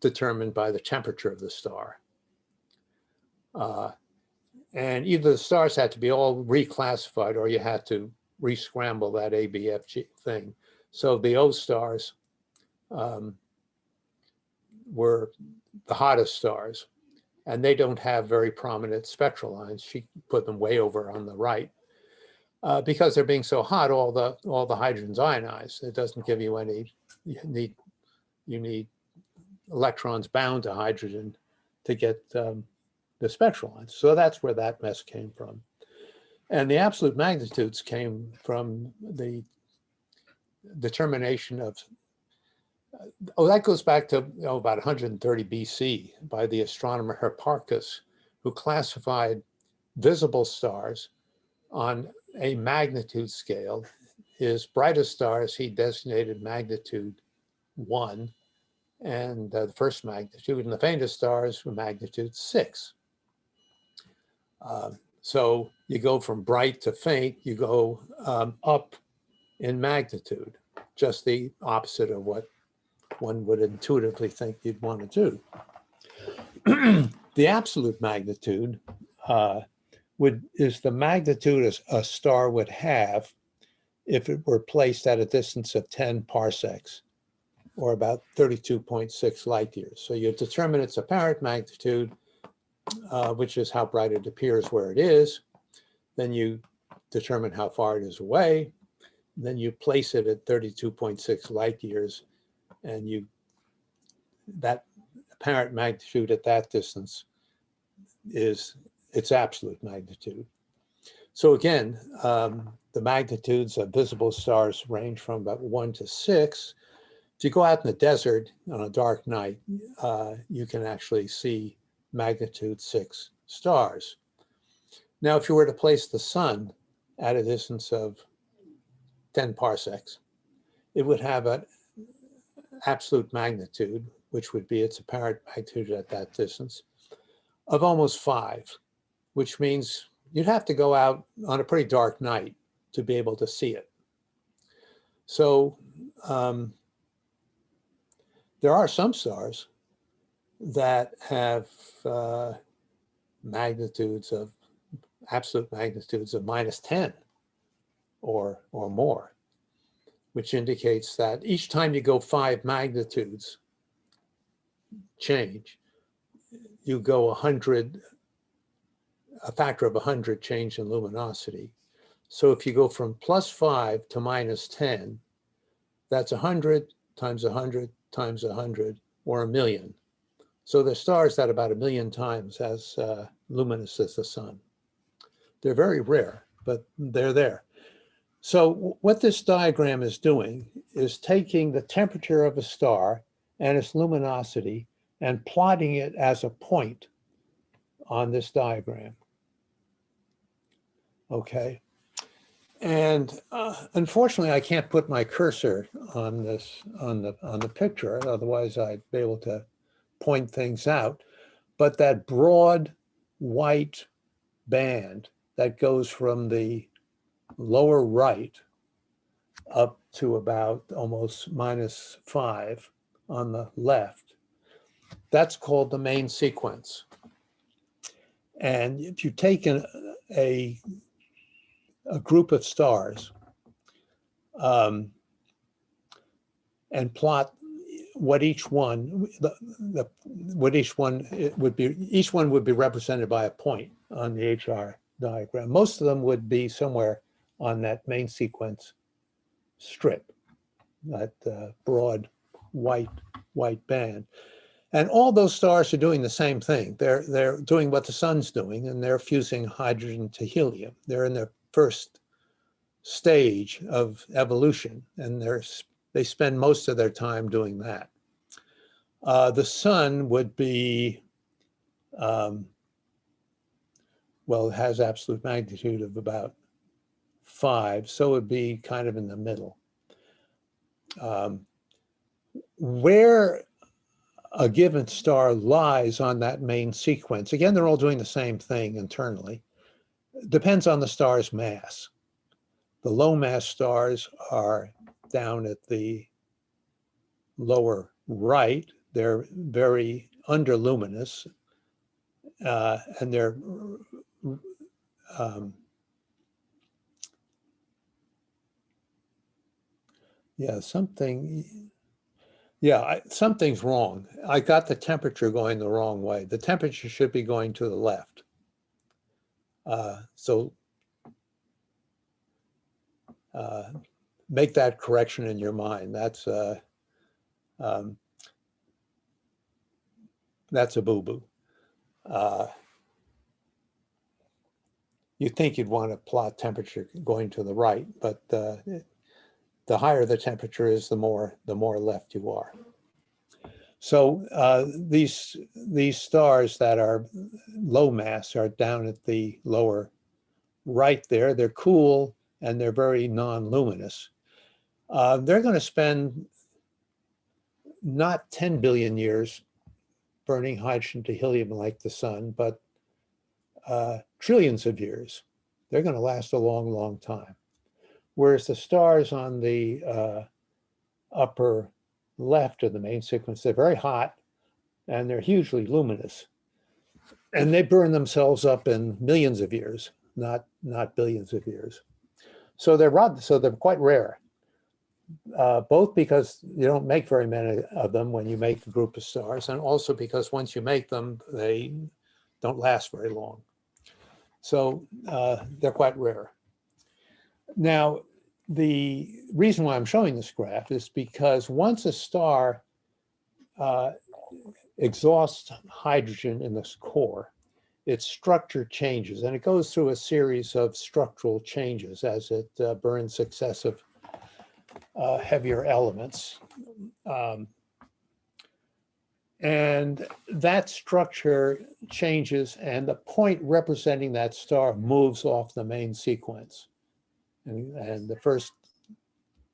determined by the temperature of the star. And either the stars had to be all reclassified or you had to re-scramble that ABFG thing. So the O stars were the hottest stars, and they don't have very prominent spectral lines. She put them way over on the right. Because they're being so hot, all the hydrogen's ionized. It doesn't give you any, you need electrons bound to hydrogen to get the spectral lines. So that's where that mess came from. And the absolute magnitudes came from the determination of, that goes back to about 130 BC by the astronomer Hipparchus, who classified visible stars on a magnitude scale. His brightest stars he designated magnitude 1, and the first magnitude, and the faintest stars were magnitude 6. So you go from bright to faint, you go up in magnitude, just the opposite of what one would intuitively think you'd want to do. The absolute magnitude is the magnitude a star would have if it were placed at a distance of 10 parsecs, or about 32.6 light years. So you determine its apparent magnitude, which is how bright it appears where it is. Then you determine how far it is away. Then you place it at 32.6 light years, and that apparent magnitude at that distance is its absolute magnitude. So again, the magnitudes of visible stars range from about 1 to 6. If you go out in the desert on a dark night, you can actually see magnitude 6 stars. Now, if you were to place the sun at a distance of 10 parsecs, it would have an absolute magnitude, which would be its apparent magnitude at that distance, of almost 5, which means you'd have to go out on a pretty dark night to be able to see it. So there are some stars that have absolute magnitudes of -10 or more, which indicates that each time you go 5 magnitudes change, you go a factor of 100 change in luminosity. So if you go from +5 to -10, that's 100 times 100 times 100, or 1,000,000. So the stars that about 1,000,000 times as luminous as the sun. They're very rare, but they're there. So what this diagram is doing is taking the temperature of a star and its luminosity and plotting it as a point on this diagram. Okay. And unfortunately, I can't put my cursor on this on the picture. Otherwise, I'd be able to point things out. But that broad white band that goes from the lower right up to about almost -5 on the left, that's called the main sequence. And if you take a group of stars and plot what each one would be, each one would be represented by a point on the HR diagram. Most of them would be somewhere on that main sequence strip, that broad white band. And all those stars are doing the same thing. They're doing what the sun's doing, and they're fusing hydrogen to helium. They're in their first stage of evolution, and they spend most of their time doing that. The sun would be, well, it has absolute magnitude of about 5, so it would be kind of in the middle. Where a given star lies on that main sequence, again, they're all doing the same thing internally, depends on the star's mass. The low mass stars are down at the lower right. They're very underluminous, and they're something's wrong. I got the temperature going the wrong way. The temperature should be going to the left. So make that correction in your mind. That's a boo-boo. You'd think you'd want to plot temperature going to the right, but the higher the temperature is, the more left you are. So these stars that are low mass are down at the lower right there. They're cool and they're very non-luminous. They're going to spend not 10 billion years burning hydrogen to helium like the sun, but trillions of years. They're going to last a long, long time. Whereas the stars on the upper left of the main sequence, they're very hot and they're hugely luminous. And they burn themselves up in millions of years, not billions of years. So they're quite rare, both because you don't make very many of them when you make a group of stars, and also because once you make them, they don't last very long. So they're quite rare. Now, the reason why I'm showing this graph is because once a star exhausts hydrogen in this core, its structure changes, and it goes through a series of structural changes as it burns successive heavier elements. And that structure changes, and the point representing that star moves off the main sequence. And the first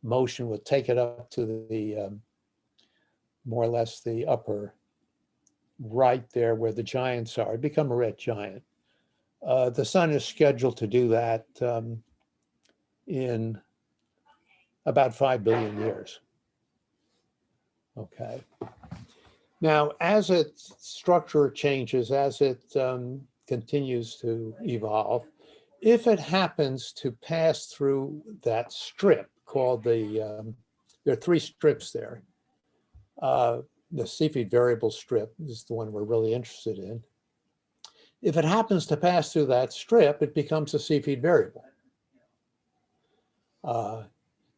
motion would take it up to the more or less the upper right there where the giants are, become a red giant. The sun is scheduled to do that in about 5 billion years. Okay. Now, as its structure changes, as it continues to evolve, if it happens to pass through that strip called there are 3 strips there. The Cepheid variable strip is the one we're really interested in. If it happens to pass through that strip, it becomes a Cepheid variable. Now,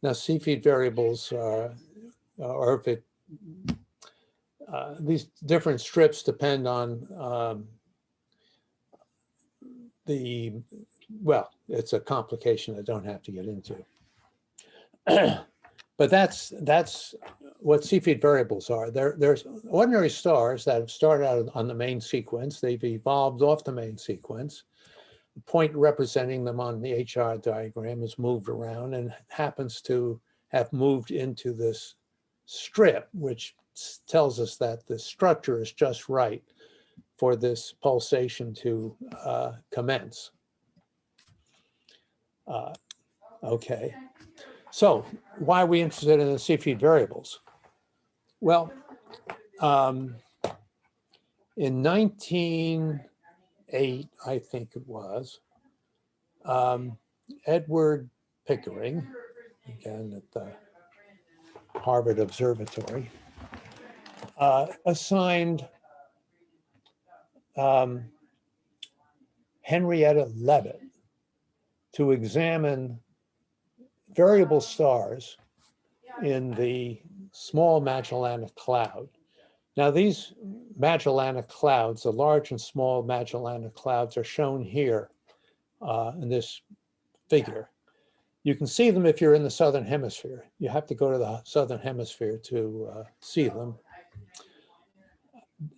Cepheid variables are, or if it, these different strips depend on well, it's a complication I don't have to get into. But that's what Cepheid variables are. There's ordinary stars that have started out on the main sequence. They've evolved off the main sequence. The point representing them on the HR diagram is moved around and happens to have moved into this strip, which tells us that the structure is just right for this pulsation to commence. Okay, so why are we interested in the Cepheid variables? Well, in 1908, I think it was, Edward Pickering, again at the Harvard Observatory, assigned Henrietta Leavitt to examine variable stars in the small Magellanic Cloud. Now, these Magellanic Clouds, the large and small Magellanic Clouds, are shown here in this figure. You can see them if you're in the Southern Hemisphere. You have to go to the Southern Hemisphere to see them.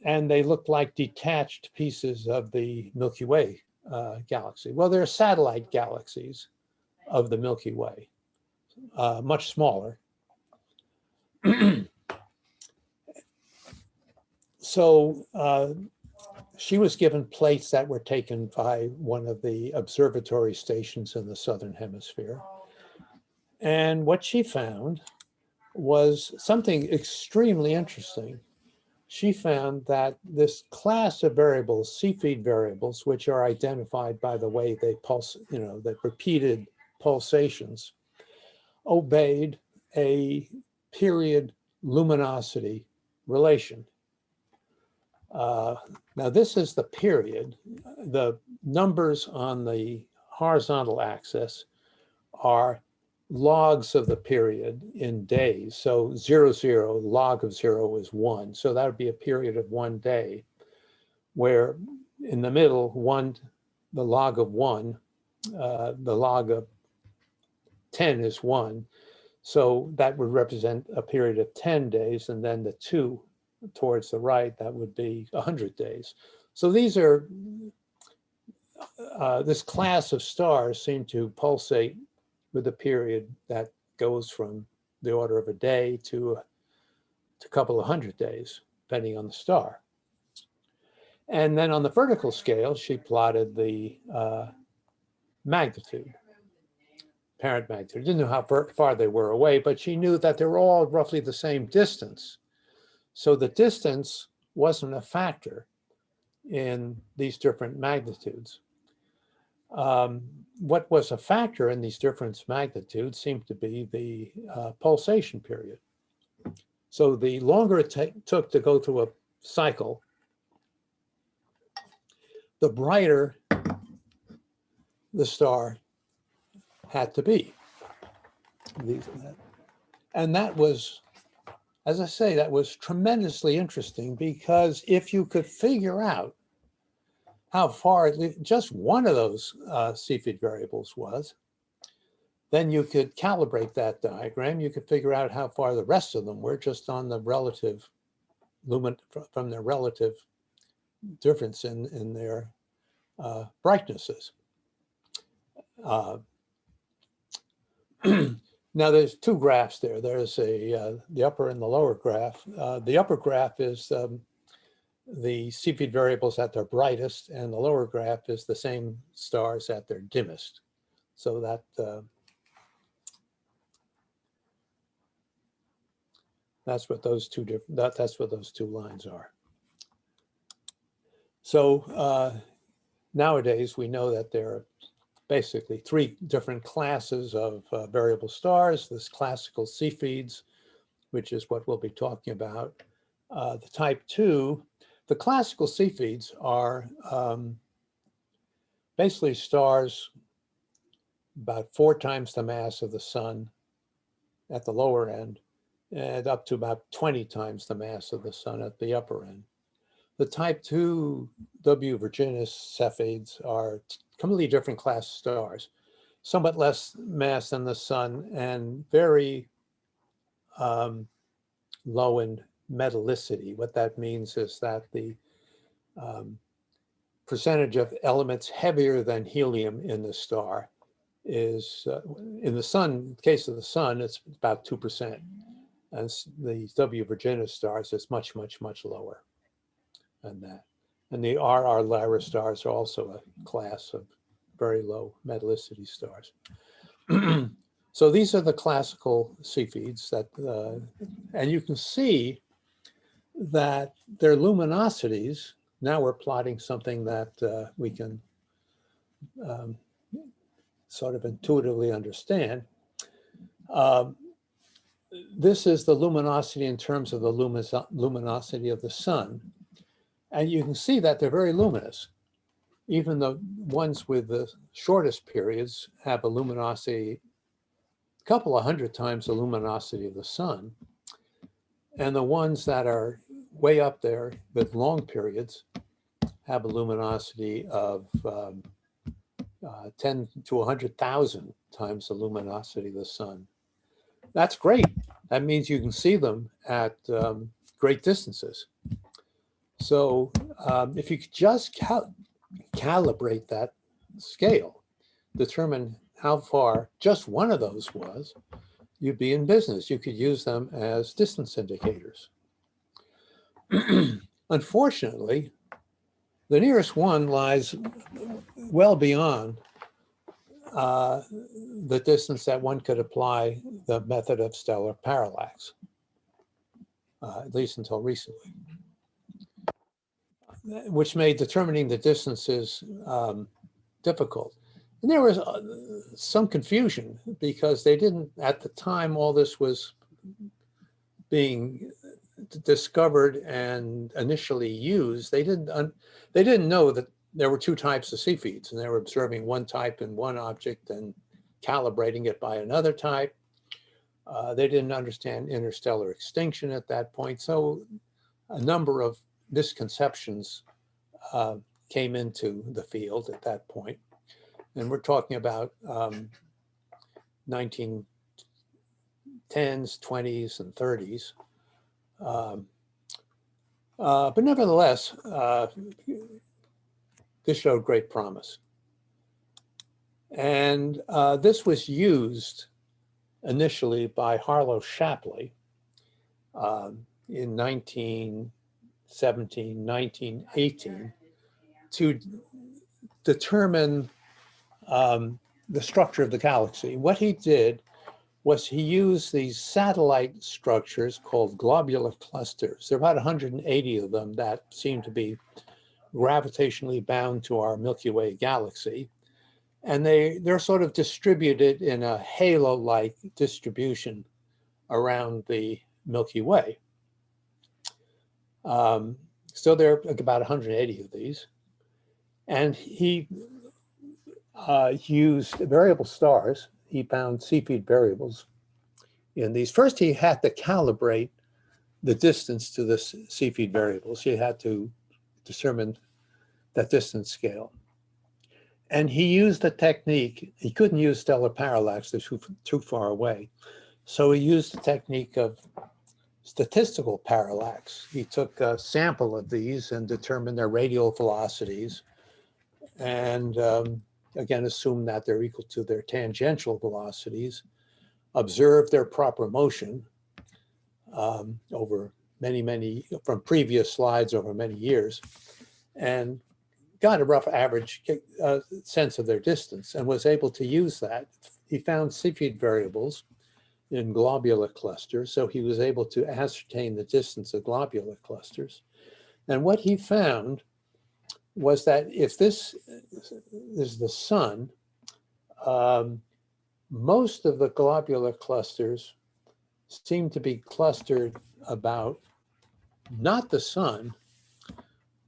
And they look like detached pieces of the Milky Way galaxy. Well, they're satellite galaxies of the Milky Way, much smaller. So she was given plates that were taken by one of the observatory stations in the Southern Hemisphere. And what she found was something extremely interesting. She found that this class of variables, Cepheid variables, which are identified by the way they pulse, the repeated pulsations, obeyed a period luminosity relation. Now this is the period. The numbers on the horizontal axis are logs of the period in days. So 0, 0, log of 0 is 1. So that would be a period of 1 day, where in the middle, the log of 1, the log of 10 is 1. So that would represent a period of 10 days, and then the 2 towards the right, that would be 100 days. So these are, this class of stars seem to pulsate with a period that goes from the order of a day to a couple of 100 days, depending on the star. And then on the vertical scale, she plotted the magnitude, apparent magnitude. Didn't know how far they were away, but she knew that they were all roughly the same distance. So the distance wasn't a factor in these different magnitudes. What was a factor in these different magnitudes seemed to be the pulsation period. So the longer it took to go through a cycle, the brighter the star had to be. And that was, as I say, that was tremendously interesting, because if you could figure out how far just one of those Cepheid variables was, then you could calibrate that diagram. You could figure out how far the rest of them were just on the relative from their relative difference in their brightnesses. Now there's two graphs there. There's the upper and the lower graph. The upper graph is the Cepheid variables at their brightest, and the lower graph is the same stars at their dimmest. So that that's what those two that's what those two lines are. So nowadays we know that there are basically 3 different classes of variable stars. This classical Cepheids, which is what we'll be talking about. The type 2. The classical Cepheids are basically stars about 4 times the mass of the sun at the lower end, and up to about 20 times the mass of the sun at the upper end. The type 2 W Virginis Cepheids are completely different class stars. somewhat less mass than the sun and very low in metallicity. What that means is that the percentage of elements heavier than helium in the star is, in the sun, in the case of the sun, it's about 2%. And the W Virginis stars is much, much, much lower than that. And the RR Lyra stars are also a class of very low metallicity stars. So these are the classical Cepheids that, and you can see that their luminosities, now we're plotting something that we can sort of intuitively understand. This is the luminosity in terms of the luminosity of the sun. And you can see that they're very luminous. Even the ones with the shortest periods have a luminosity a couple of hundred times the luminosity of the sun. And the ones that are way up there with long periods have a luminosity of 10 to 100,000 times the luminosity of the sun. That's great. That means you can see them at great distances. So if you could just calibrate that scale, determine how far just one of those was, you'd be in business. You could use them as distance indicators. Unfortunately, the nearest one lies well beyond the distance that one could apply the method of stellar parallax, at least until recently, which made determining the distances difficult. And there was some confusion because they didn't, at the time all this was being discovered and initially used, they didn't know that there were two types of Cepheids, and they were observing one type in one object and calibrating it by another type. They didn't understand interstellar extinction at that point. So a number of misconceptions came into the field at that point. And we're talking about 1910s, 20s, and 30s. But nevertheless, this showed great promise. And this was used initially by Harlow Shapley in 1917, 1918 to determine the structure of the galaxy. What he did was he used these satellite structures called globular clusters. There are about 180 of them that seem to be gravitationally bound to our Milky Way galaxy. And they're sort of distributed in a halo-like distribution around the Milky Way. So there are about 180 of these. And he used variable stars. He found Cepheid variables in these. First, he had to calibrate the distance to the Cepheid variables. He had to determine that distance scale. And he used a technique. He couldn't use stellar parallax, they're too far away. So he used the technique of statistical parallax. He took a sample of these and determined their radial velocities, and again, assume that they're equal to their tangential velocities, observe their proper motion over many, from previous slides over many years, and got a rough average sense of their distance and was able to use that. He found Cepheid variables in globular clusters, so he was able to ascertain the distance of globular clusters. And what he found was that if this is the sun, most of the globular clusters seem to be clustered about not the sun,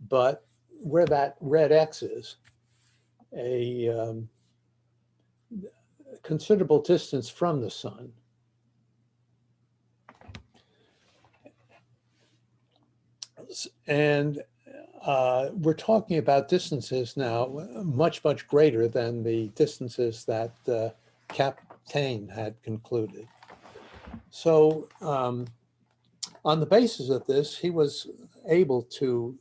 but where that red X is, a considerable distance from the sun. And we're talking about distances now much, much greater than the distances that Kapteyn had concluded. So on the basis of this, he was able to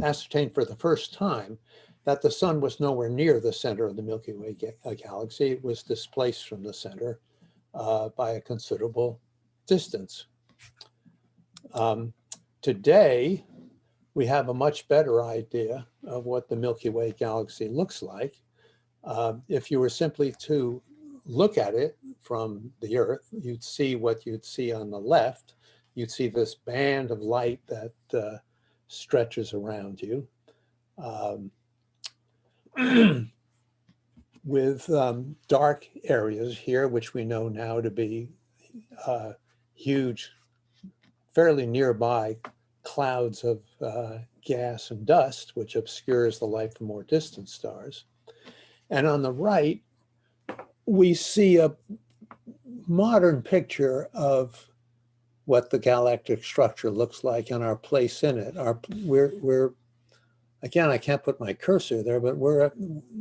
ascertain for the first time that the sun was nowhere near the center of the Milky Way galaxy. It was displaced from the center by a considerable distance. Today, we have a much better idea of what the Milky Way galaxy looks like. If you were simply to look at it from the Earth, you'd see what you'd see on the left. You'd see this band of light that stretches around you. With dark areas here, which we know now to be huge, fairly nearby clouds of gas and dust, which obscures the light from more distant stars. And on the right, we see a modern picture of what the galactic structure looks like and our place in it. We're again, I can't put my cursor there, but we're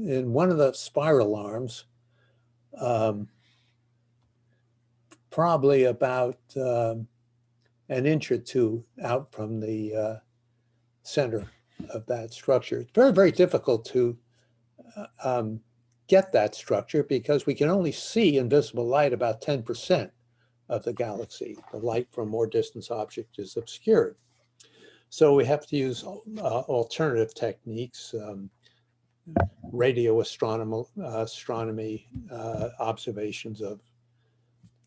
in one of the spiral arms, probably about an inch or two out from the center of that structure. It's very, very difficult to get that structure because we can only see in visible light about 10% of the galaxy. The light from more distant objects is obscured. So we have to use alternative techniques, radio astronomy observations of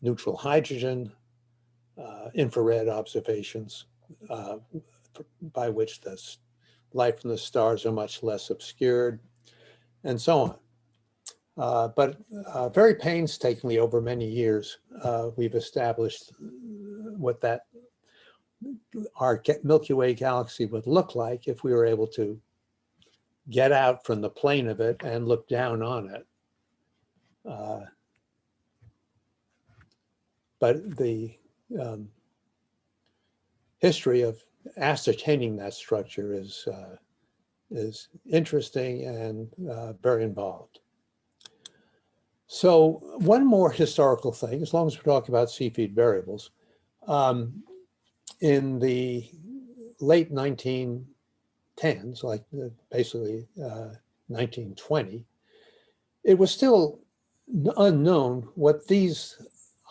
neutral hydrogen, infrared observations by which the light from the stars are much less obscured, and so on. But very painstakingly over many years, we've established what our Milky Way galaxy would look like if we were able to get out from the plane of it and look down on it. But the history of ascertaining that structure is interesting and very involved. So one more historical thing, as long as we're talking about Cepheid variables, in the late 1910s, like basically 1920, it was still unknown what these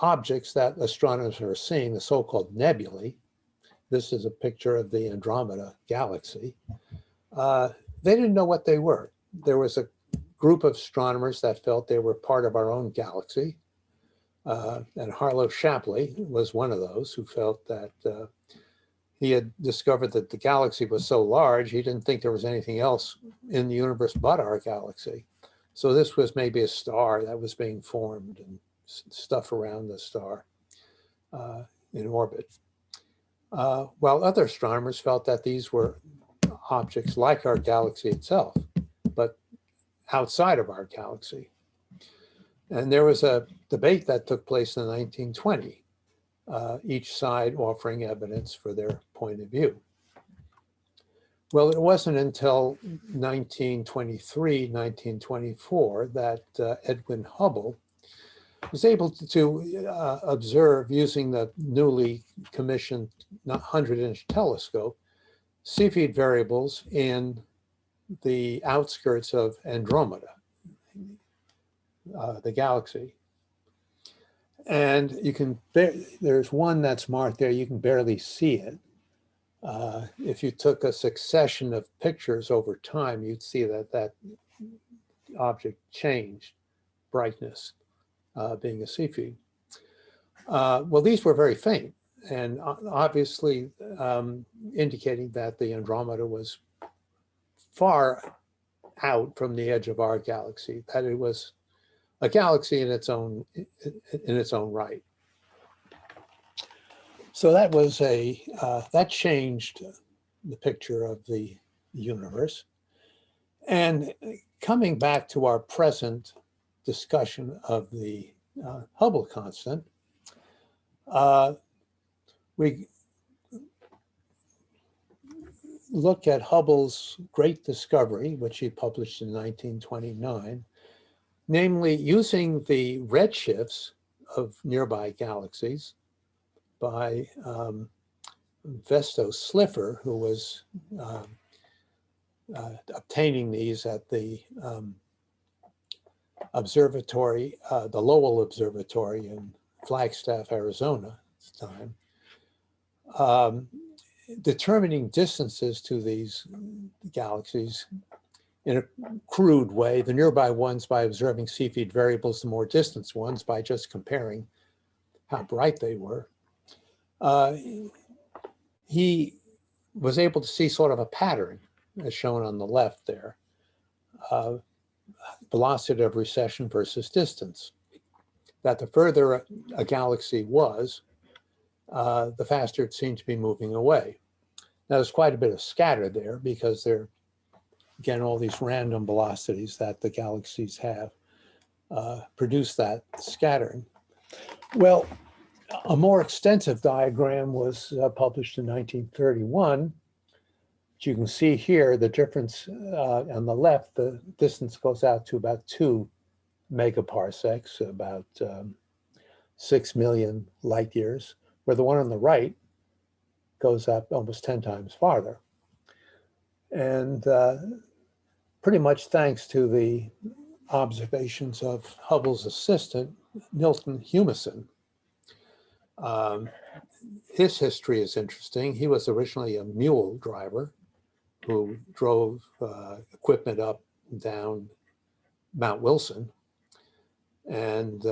objects that astronomers are seeing, the so-called nebulae. This is a picture of the Andromeda galaxy. They didn't know what they were. There was a group of astronomers that felt they were part of our own galaxy. And Harlow Shapley was one of those who felt that he had discovered that the galaxy was so large, he didn't think there was anything else in the universe but our galaxy. So this was maybe a star that was being formed and stuff around the star in orbit. While other astronomers felt that these were objects like our galaxy itself, but outside of our galaxy. And there was a debate that took place in 1920, each side offering evidence for their point of view. Well, it wasn't until 1923, 1924 that Edwin Hubble was able to observe, using the newly commissioned 100-inch telescope, Cepheid variables in the outskirts of Andromeda, the galaxy. And you can, there's one that's marked there, you can barely see it. If you took a succession of pictures over time, you'd see that that object changed brightness, being a Cepheid. Well, these were very faint and obviously indicating that the Andromeda was far out from the edge of our galaxy, that it was a galaxy in its own right. So that was that changed the picture of the universe. And coming back to our present discussion of the Hubble constant, look at Hubble's great discovery, which he published in 1929, namely using the redshifts of nearby galaxies by Vesto Slipher, who was obtaining these at the observatory, the Lowell Observatory in Flagstaff, Arizona at the time, determining distances to these galaxies in a crude way, the nearby ones by observing Cepheid variables, the more distant ones by just comparing how bright they were. He was able to see sort of a pattern, as shown on the left there, velocity of recession versus distance, that the further a galaxy was, the faster it seemed to be moving away. Now, there's quite a bit of scatter there because there, again, all these random velocities that the galaxies have produce that scattering. Well, a more extensive diagram was published in 1931. You can see here the difference on the left, the distance goes out to about 2 megaparsecs, about 6 million light years, where the one on the right goes up almost 10 times farther. And pretty much thanks to the observations of Hubble's assistant, Milton Humason. His history is interesting. He was originally a mule driver who drove equipment up and down Mount Wilson. And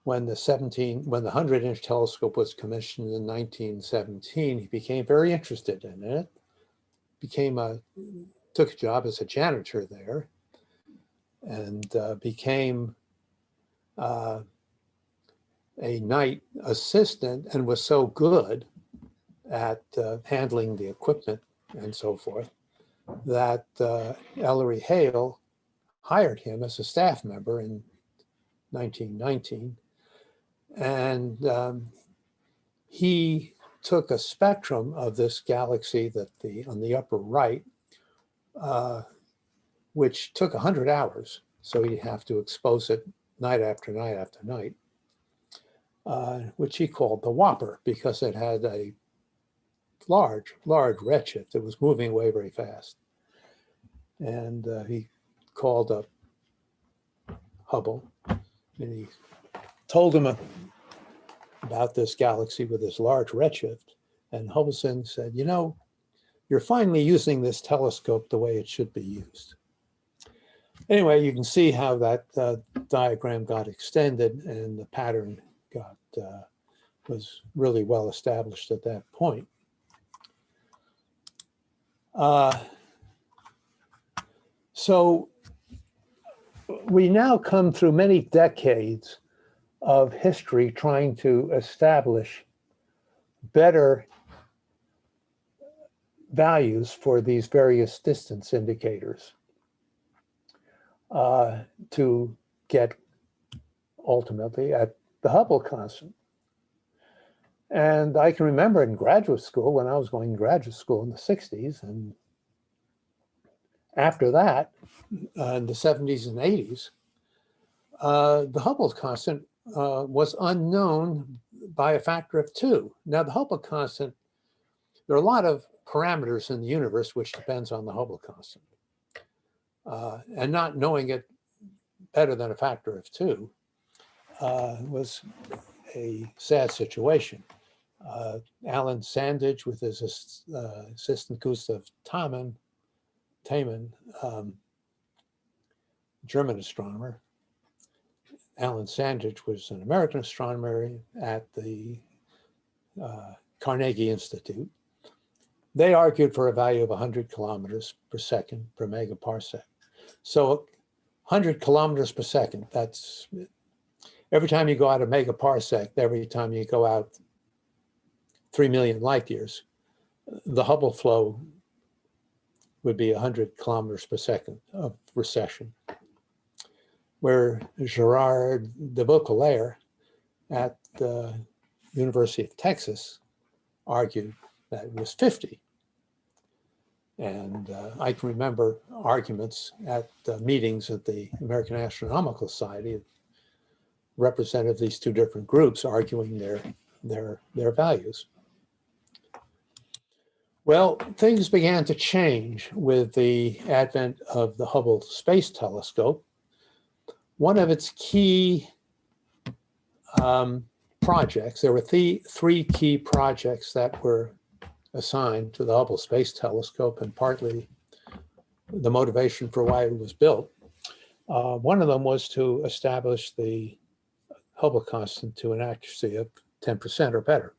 when the 100-inch telescope was commissioned in 1917, he became very interested in it. Took a job as a janitor there, and became a night assistant, and was so good at handling the equipment and so forth that Ellery Hale hired him as a staff member in 1919. And he took a spectrum of this galaxy that on the upper right, which took 100 hours. So he'd have to expose it night after night after night, which he called the Whopper because it had a large redshift. It was moving away very fast. And he called up Hubble and he told him about this galaxy with this large redshift. And Hubbleson said, you know, you're finally using this telescope the way it should be used. Anyway, you can see how that diagram got extended and the pattern was really well established at that point. So we now come through many decades of history trying to establish better values for these various distance indicators to get ultimately at the Hubble constant. And I can remember in graduate school, when I was going to graduate school in the 60s, and after that, in the 70s and 80s, the Hubble constant was unknown by a factor of 2. Now, the Hubble constant, there are a lot of parameters in the universe which depends on the Hubble constant. And not knowing it better than a factor of 2 was a sad situation. Alan Sandage, with his assistant Gustav Taman, German astronomer. Alan Sandage was an American astronomer at the Carnegie Institute. They argued for a value of 100 kilometers per second per megaparsec. So 100 kilometers per second, that's every time you go out a megaparsec, every time you go out 3 million light years, the Hubble flow would be 100 kilometers per second of recession. Where Gerard de Vaucouleurs at the University of Texas argued that it was 50 And I can remember arguments at meetings at the American Astronomical Society, representative of these two different groups arguing their values. Well, things began to change with the advent of the Hubble Space Telescope. One of its key projects, there were three key projects that were assigned to the Hubble Space Telescope, and partly the motivation for why it was built. One of them was to establish the Hubble constant to an accuracy of 10% or better.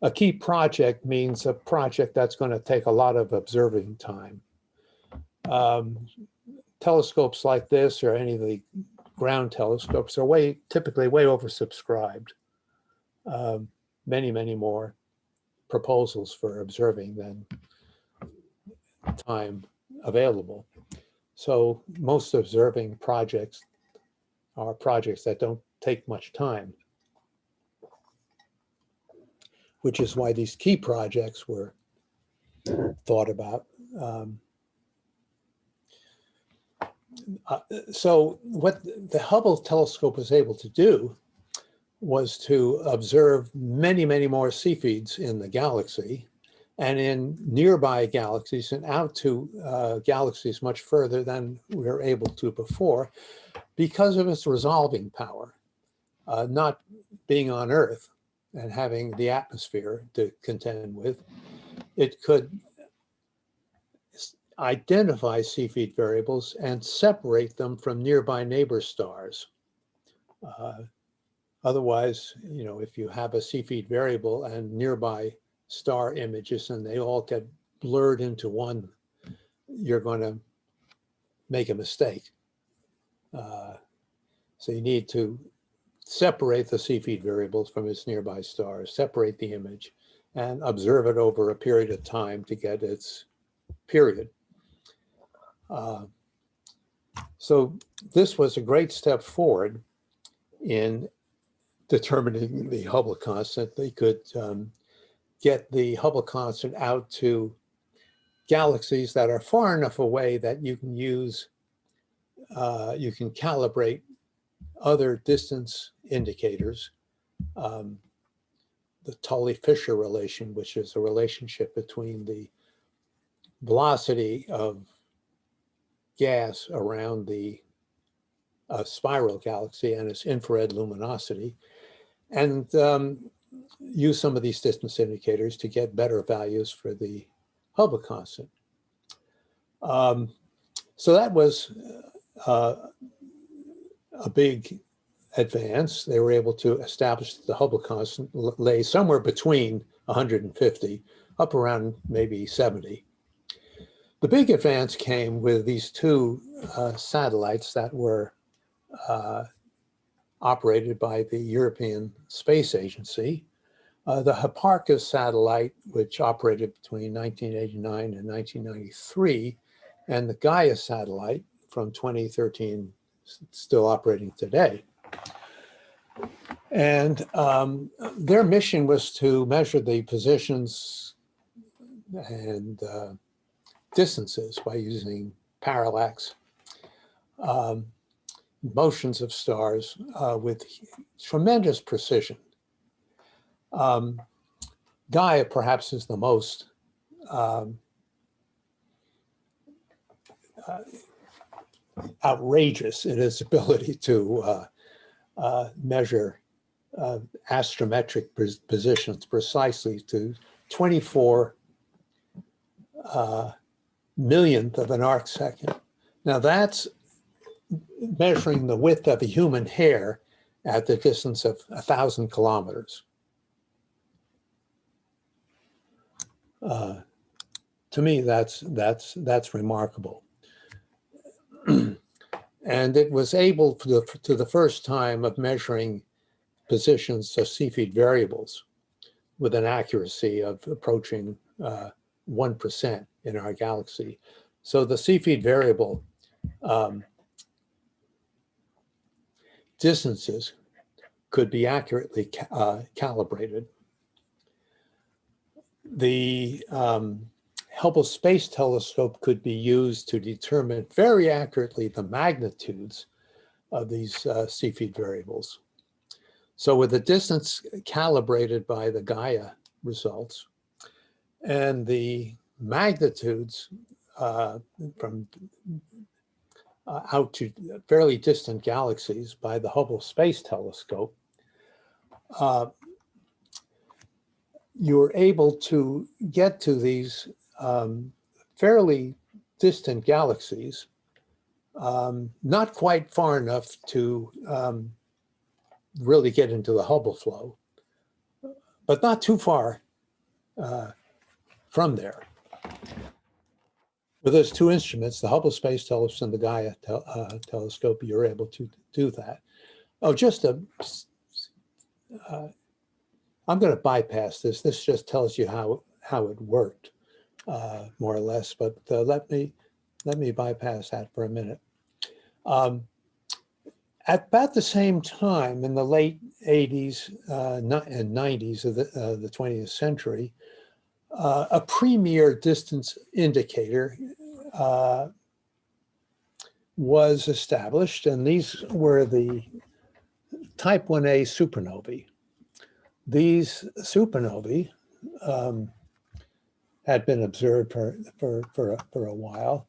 A key project means a project that's going to take a lot of observing time. Telescopes like this or any of the ground telescopes are typically way oversubscribed. Many more proposals for observing than time available. So most observing projects are projects that don't take much time, which is why these key projects were thought about. So what the Hubble telescope was able to do was to observe many more Cepheids in the galaxy and in nearby galaxies and out to galaxies much further than we were able to before because of its resolving power, not being on Earth and having the atmosphere to contend with. It could identify Cepheid variables and separate them from nearby neighbor stars. Otherwise, if you have a Cepheid variable and nearby star images and they all get blurred into one, you're going to make a mistake. So you need to separate the Cepheid variables from its nearby stars, separate the image, and observe it over a period of time to get its period. So this was a great step forward in determining the Hubble constant. They could get the Hubble constant out to galaxies that are far enough away that you can use, you can calibrate other distance indicators. The Tully-Fisher relation, which is a relationship between the velocity of gas around the spiral galaxy and its infrared luminosity, and use some of these distance indicators to get better values for the Hubble constant. So that was a big advance. They were able to establish that the Hubble constant lay somewhere between 150 up around maybe 70. The big advance came with these two satellites that were operated by the European Space Agency. The Hipparcos satellite, which operated between 1989 and 1993, and the Gaia satellite from 2013, still operating today. And their mission was to measure the positions and distances by using parallax, motions of stars with tremendous precision. Gaia perhaps is the most outrageous in its ability to measure astrometric positions precisely to 24 millionth of an arc second. Now that's measuring the width of a human hair at the distance of 1,000 kilometers. To me, that's remarkable. And it was able to the first time of measuring positions of Cepheid variables with an accuracy of approaching 1% in our galaxy. So the Cepheid variable distances could be accurately calibrated. The Hubble Space Telescope could be used to determine very accurately the magnitudes of these Cepheid variables. So with the distance calibrated by the Gaia results and the magnitudes from out to fairly distant galaxies by the Hubble Space Telescope, you're able to get to these fairly distant galaxies, not quite far enough to really get into the Hubble flow, but not too far from there. With those two instruments, the Hubble Space Telescope and the Gaia telescope, you're able to do that. Oh, I'm going to bypass this. This just tells you how it worked, more or less. But let me bypass that for a minute. At about the same time, in the late 80s and 90s of the 20th century, a premier distance indicator was established, and these were the type 1a supernovae. These supernovae had been observed for a while.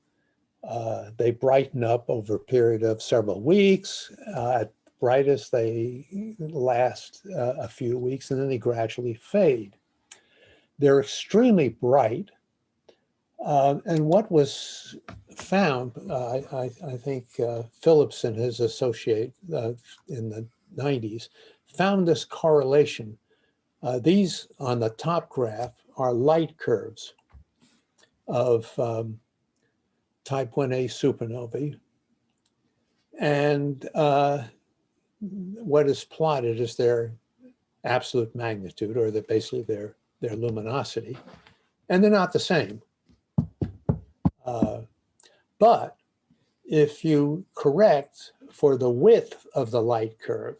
They brighten up over a period of several weeks. At brightest, they last a few weeks, and then they gradually fade. They're extremely bright. And what was found, I think Phillips and his associate in the 90s found this correlation. These on the top graph are light curves of type 1a supernovae. And what is plotted is their absolute magnitude, or basically their luminosity. And they're not the same. But if you correct for the width of the light curve,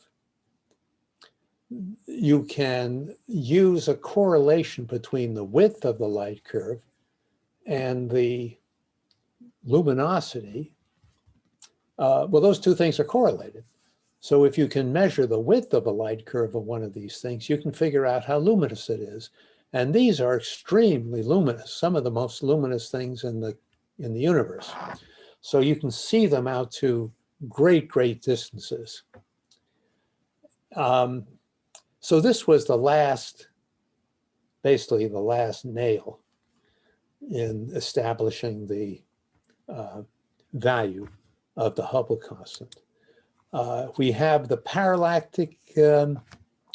you can use a correlation between the width of the light curve and the luminosity. Well, those two things are correlated. So if you can measure the width of a light curve of one of these things, you can figure out how luminous it is. And these are extremely luminous, some of the most luminous things in the universe. So you can see them out to great distances. So this was basically the last nail in establishing the value of the Hubble constant. We have the parallactic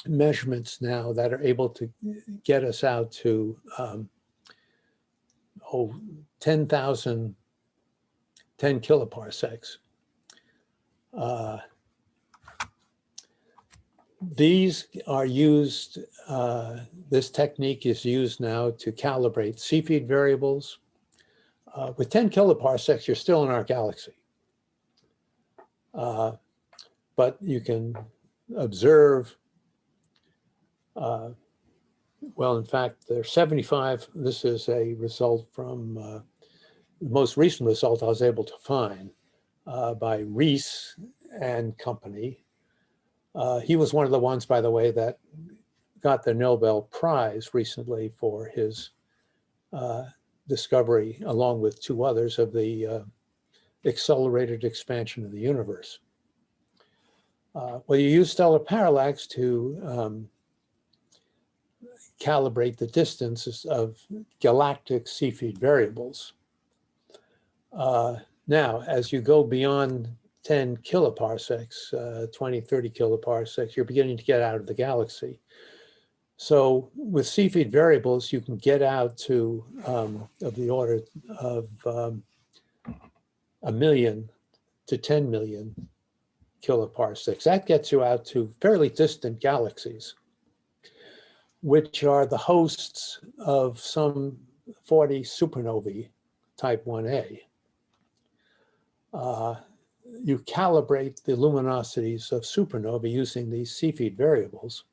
measurements now that are able to get us out to 10 kiloparsecs. These are used, this technique is used now to calibrate Cepheid variables. With 10 kiloparsecs, you're still in our galaxy. But you can observe, well, in fact, there's 75. This is a result from the most recent result I was able to find by Rees and company. He was one of the ones, by the way, that got the Nobel Prize recently for his discovery, along with two others, of the accelerated expansion of the universe. Well, you use stellar parallax to calibrate the distances of galactic Cepheid variables. Now, as you go beyond 10 kiloparsecs, 20, 30 kiloparsecs, you're beginning to get out of the galaxy. So with Cepheid variables, you can get out to of the order of 1 million to 10 million kiloparsecs. That gets you out to fairly distant galaxies, which are the hosts of some 40 supernovae type 1a. You calibrate the luminosities of supernovae using these Cepheid variables,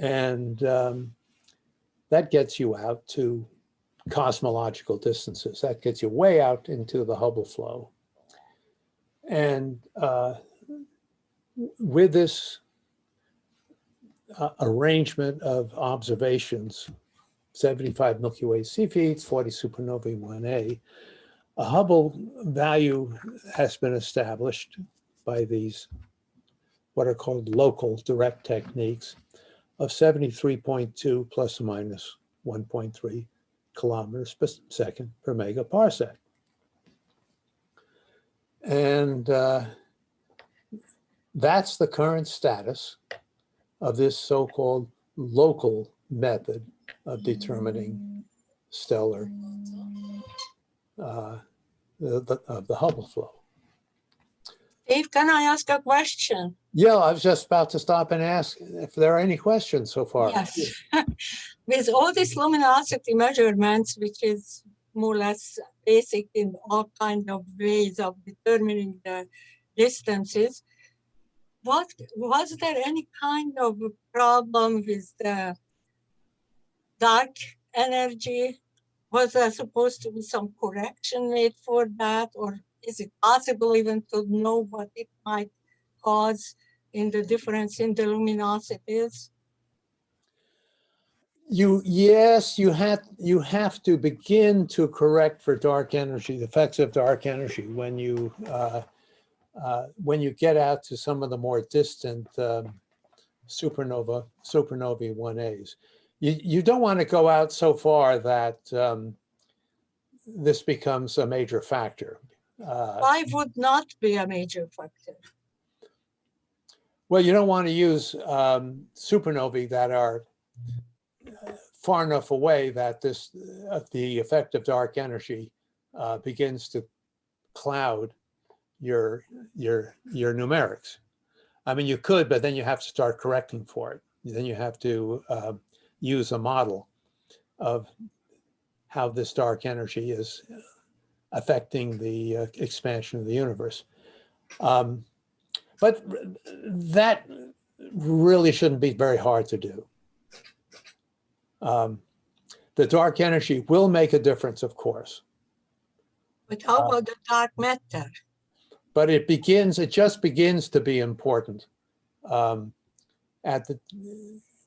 and that gets you out to cosmological distances. That gets you way out into the Hubble flow. And with this arrangement of observations, 75 Milky Way C-feets, 40 supernovae 1A, a Hubble value has been established by these what are called local direct techniques of 73.2 plus or minus 1.3 kilometers per second per megaparsec. And that's the current status of this so-called local method of determining stellar of the Hubble flow. Dave, can I ask a question? Yeah, I was just about to stop and ask if there are any questions so far. Yes. With all these luminosity measurements, which is more or less basic in all kinds of ways of determining the distances, was there any kind of a problem with the dark energy? Was there supposed to be some correction made for that? Or is it possible even to know what it might cause in the difference in the luminosities? Yes, you have to begin to correct for dark energy, the effects of dark energy when you get out to some of the more distant supernovae 1As. You don't want to go out so far that this becomes a major factor. Why would not be a major factor? Well, you don't want to use supernovae that are far enough away that the effect of dark energy begins to cloud your numerics. I mean, you could, but then you have to start correcting for it. Then you have to use a model of how this dark energy is affecting the expansion of the universe. But that really shouldn't be very hard to do. The dark energy will make a difference, of course. But how about the dark matter? But it just begins to be important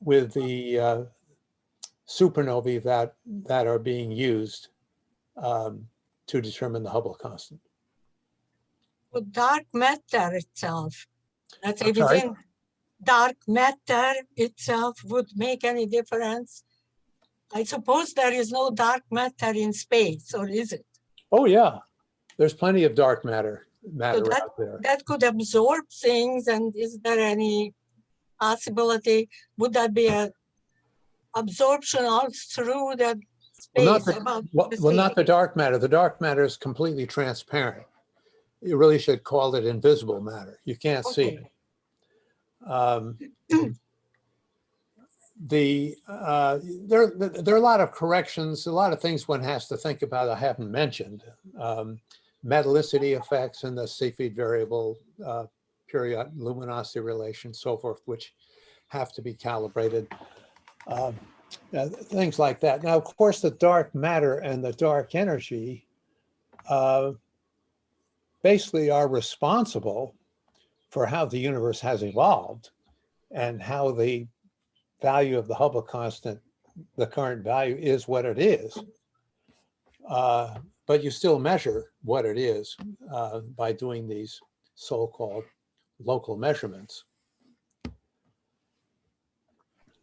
with the supernovae that are being used to determine the Hubble constant. But dark matter itself, let's say I'm sorry? within dark matter itself would make any difference? I suppose there is no dark matter in space, or is it? Oh yeah, there's plenty of dark matter So out there. that could absorb things, and is there any possibility, would that be an absorption all through the space? Well, not the dark matter. The dark matter is completely transparent. You really should call it invisible matter. You can't see it. There are a lot of corrections, a lot of things one has to think about I haven't mentioned. Metallicity effects and the Cepheid variable period luminosity relation, so forth, which have to be calibrated. Things like that. Now, of course, the dark matter and the dark energy basically are responsible for how the universe has evolved and how the value of the Hubble constant, the current value, is what it is. But you still measure what it is by doing these so-called local measurements.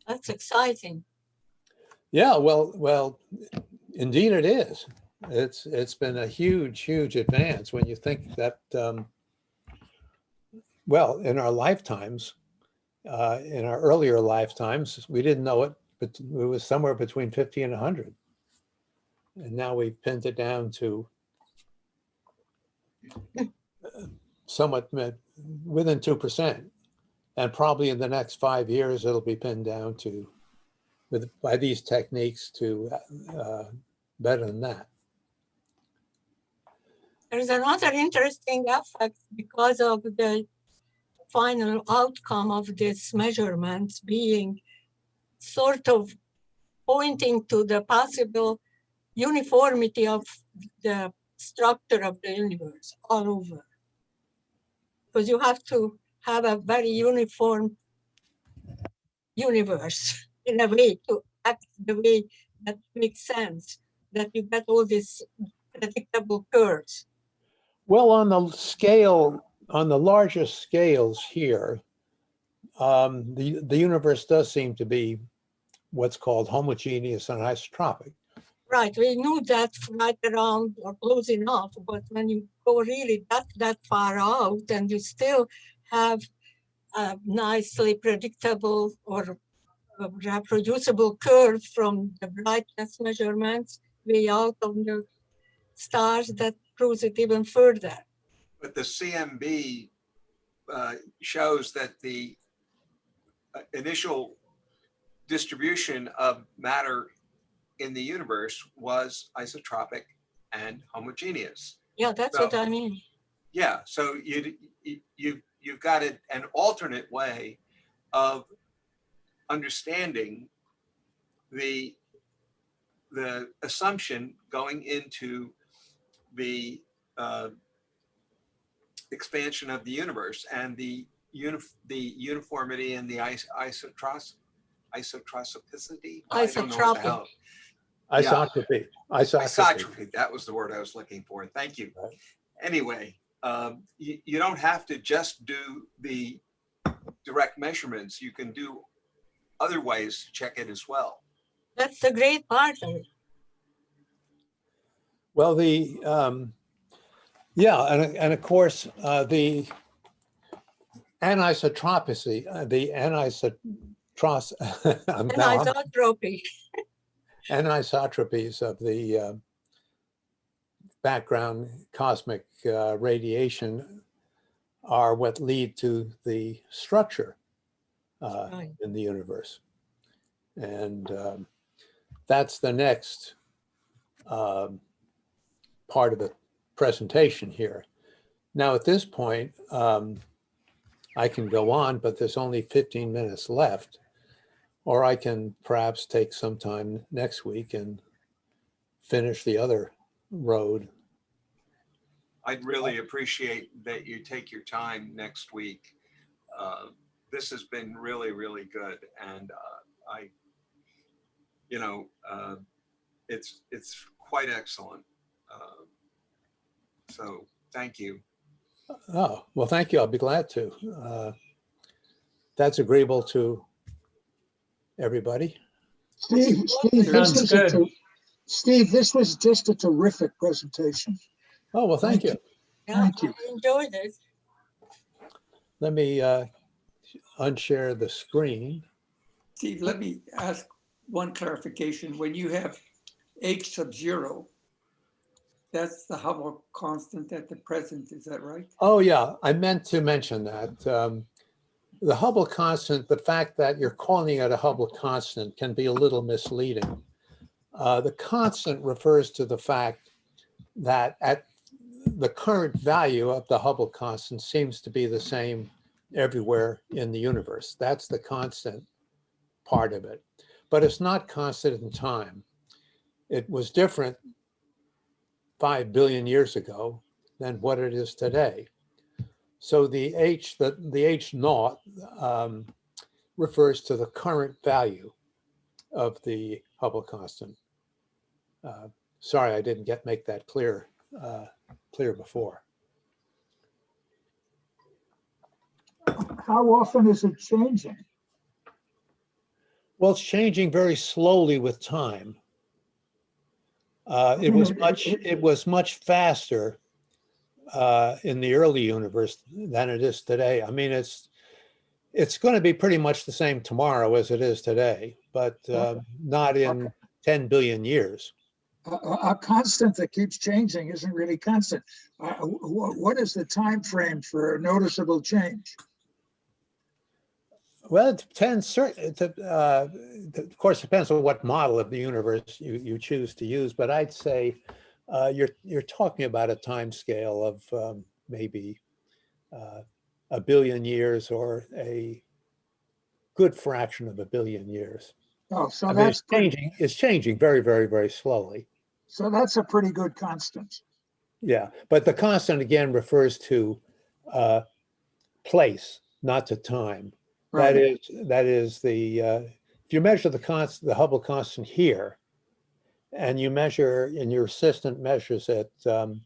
That's exciting. Yeah, well, indeed it is. It's been a huge advance when you think that, well, in our lifetimes, in our earlier lifetimes, we didn't know it, but it was somewhere between 50 and 100. And now we've pinned it down to somewhat within 2%. And probably in the next 5 years, it'll be pinned down to, by these techniques, to better than that. There's another interesting effect because of the final outcome of this measurement being sort of pointing to the possible uniformity of the structure of the universe all over. Because you have to have a very uniform universe in a way to act the way that makes sense, that you get all these predictable curves. Well, on the scale, on the largest scales here, the universe does seem to be what's called homogeneous and isotropic. Right, we knew that right around or close enough, but when you go really that far out and you still have a nicely predictable or reproducible curve from the brightness measurements way out on the stars, that proves it even further. But the CMB shows that the initial distribution of matter in the universe was isotropic and homogeneous. Yeah, that's what I mean. Yeah, so you've got an alternate way of understanding the assumption going into the expansion of the universe and the uniformity and the isotropicity. I don't know what the hell. Isotropy. Isotropy, that was the word I was looking for. Thank you. Right. Anyway, you don't have to just do the direct measurements. You can do other ways to check it as well. That's the great part of it. Well, yeah, and of course, the anisotropy, Anisotropy. anisotropies of the background cosmic radiation are what lead to the structure Right. in the universe. And that's the next part of the presentation here. Now, at this point, I can go on, but there's only 15 minutes left, or I can perhaps take some time next week and finish the other road. I'd really appreciate that you take your time next week. This has been really, really good. And it's quite excellent. So thank you. Oh, well, thank you. I'll be glad to. That's agreeable to everybody. Steve, this was just a terrific presentation. Oh, well, thank you. Yeah, Thank you. I enjoyed it. Let me unshare the screen. Steve, let me ask one clarification. When you have H sub 0, that's the Hubble constant at the present, is that right? Oh, yeah, I meant to mention that. The Hubble constant, the fact that you're calling it a Hubble constant can be a little misleading. The constant refers to the fact that at the current value of the Hubble constant seems to be the same everywhere in the universe. That's the constant part of it. But it's not constant in time. It was different 5 billion years ago than what it is today. So the H naught refers to the current value of the Hubble constant. Sorry, I didn't make that clear before. How often is it changing? Well, it's changing very slowly with time. It was much faster in the early universe than it is today. I mean, it's going to be pretty much the same tomorrow as it is today, but not in 10 billion years. A constant that keeps changing isn't really constant. What is the time frame for a noticeable change? Well, it depends. Of course, it depends on what model of the universe you choose to use. But I'd say you're talking about a time scale of maybe 1 billion years, or a good fraction of 1 billion years. Oh, so I mean, that's it's changing very, very, very slowly. So that's a pretty good constant. Yeah, but the constant again refers to place, not to time. Right. That is the if you measure the Hubble constant here, and you measure, and your assistant measures it in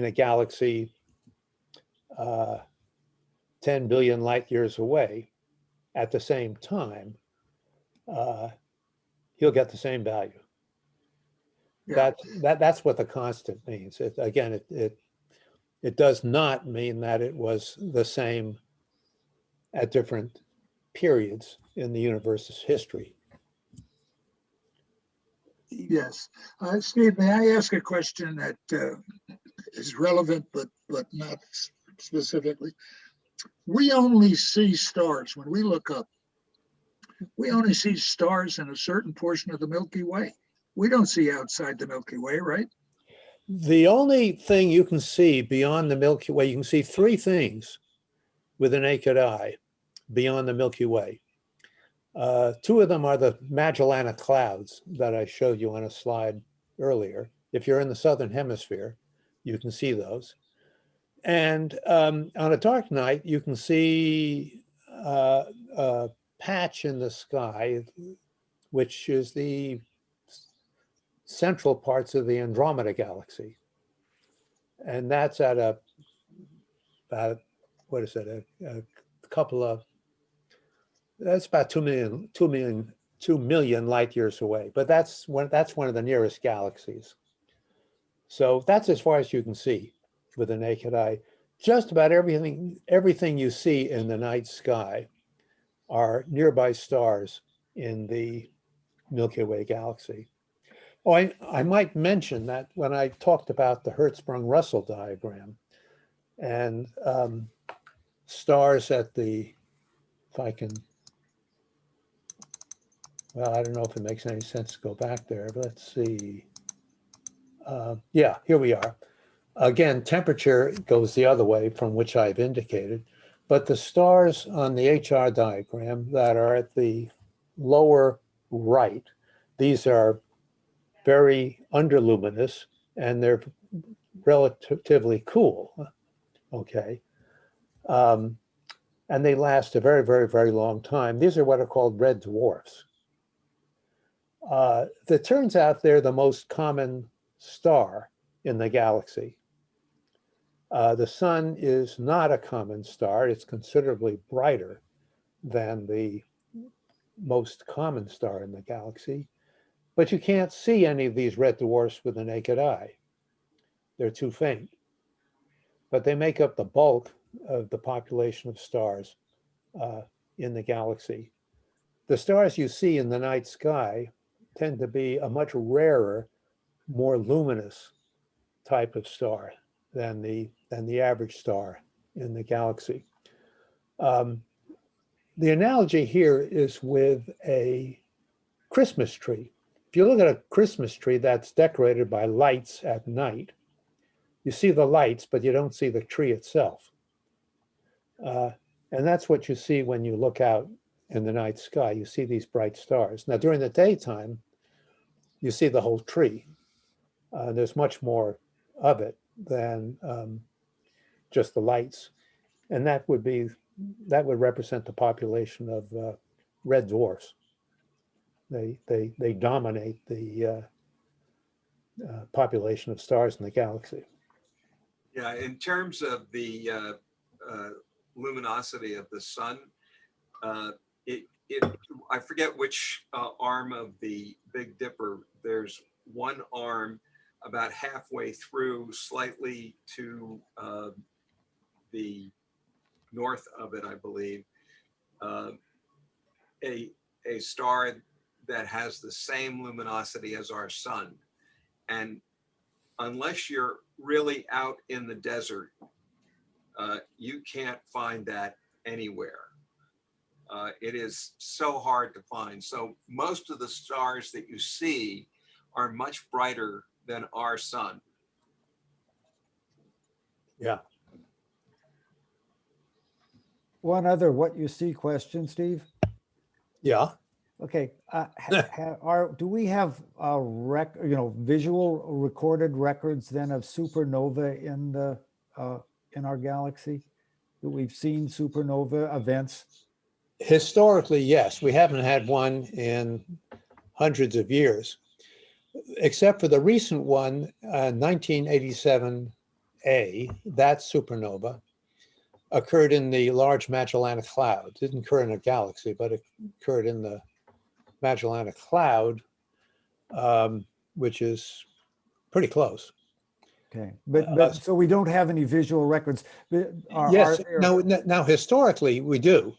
a galaxy 10 billion light years away at the same time, he'll get the same value. Yeah. That's what the constant means. It does not mean that it was the same at different periods in the universe's history. Yes. Steve, may I ask a question that is relevant, but not specifically? We only see stars when we look up. We only see stars in a certain portion of the Milky Way. We don't see outside the Milky Way, right? The only thing you can see beyond the Milky Way, you can see three things with the naked eye beyond the Milky Way. Two of them are the Magellanic Clouds that I showed you on a slide earlier. If you're in the southern hemisphere, you can see those. And on a dark night, you can see a patch in the sky, which is the central parts of the Andromeda galaxy. And that's at about, what is it, a couple of, that's about 2 million light years away. But that's one of the nearest galaxies. So that's as far as you can see with the naked eye. Just about everything you see in the night sky are nearby stars in the Milky Way galaxy. Oh, I might mention that when I talked about the Hertzsprung-Russell diagram and stars at the, if I can, well, I don't know if it makes any sense to go back there, but let's see. Yeah, here we are. Again, temperature goes the other way from which I've indicated, but the stars on the HR diagram that are at the lower right, these are very underluminous and they're relatively cool, okay? And they last a very, very, very long time. These are what are called red dwarfs. It turns out they're the most common star in the galaxy. The sun is not a common star. It's considerably brighter than the most common star in the galaxy, but you can't see any of these red dwarfs with the naked eye. They're too faint, but they make up the bulk of the population of stars in the galaxy. The stars you see in the night sky tend to be a much rarer, more luminous type of star than the average star in the galaxy. The analogy here is with a Christmas tree. If you look at a Christmas tree that's decorated by lights at night, you see the lights, but you don't see the tree itself. And that's what you see when you look out in the night sky. You see these bright stars. Now, during the daytime, you see the whole tree. There's much more of it than just the lights. And that would represent the population of red dwarfs. They dominate the population of stars in the galaxy. Yeah, in terms of the luminosity of the sun, I forget which arm of the Big Dipper. There's one arm about halfway through, slightly to the north of it, I believe, a star that has the same luminosity as our sun. And unless you're really out in the desert, you can't find that anywhere. It is so hard to find. So most of the stars that you see are much brighter than our sun. Yeah. One other what you see question, Steve. Yeah. Okay, do we have visual recorded records then of supernova in our galaxy? That we've seen supernova events? Historically, yes, we haven't had one in hundreds of years, except for the recent one, 1987A, that supernova occurred in the Large Magellanic Cloud. It didn't occur in a galaxy, but it occurred in the Magellanic Cloud, which is pretty close. Okay, but so we don't have any visual records. Yes, now historically we do.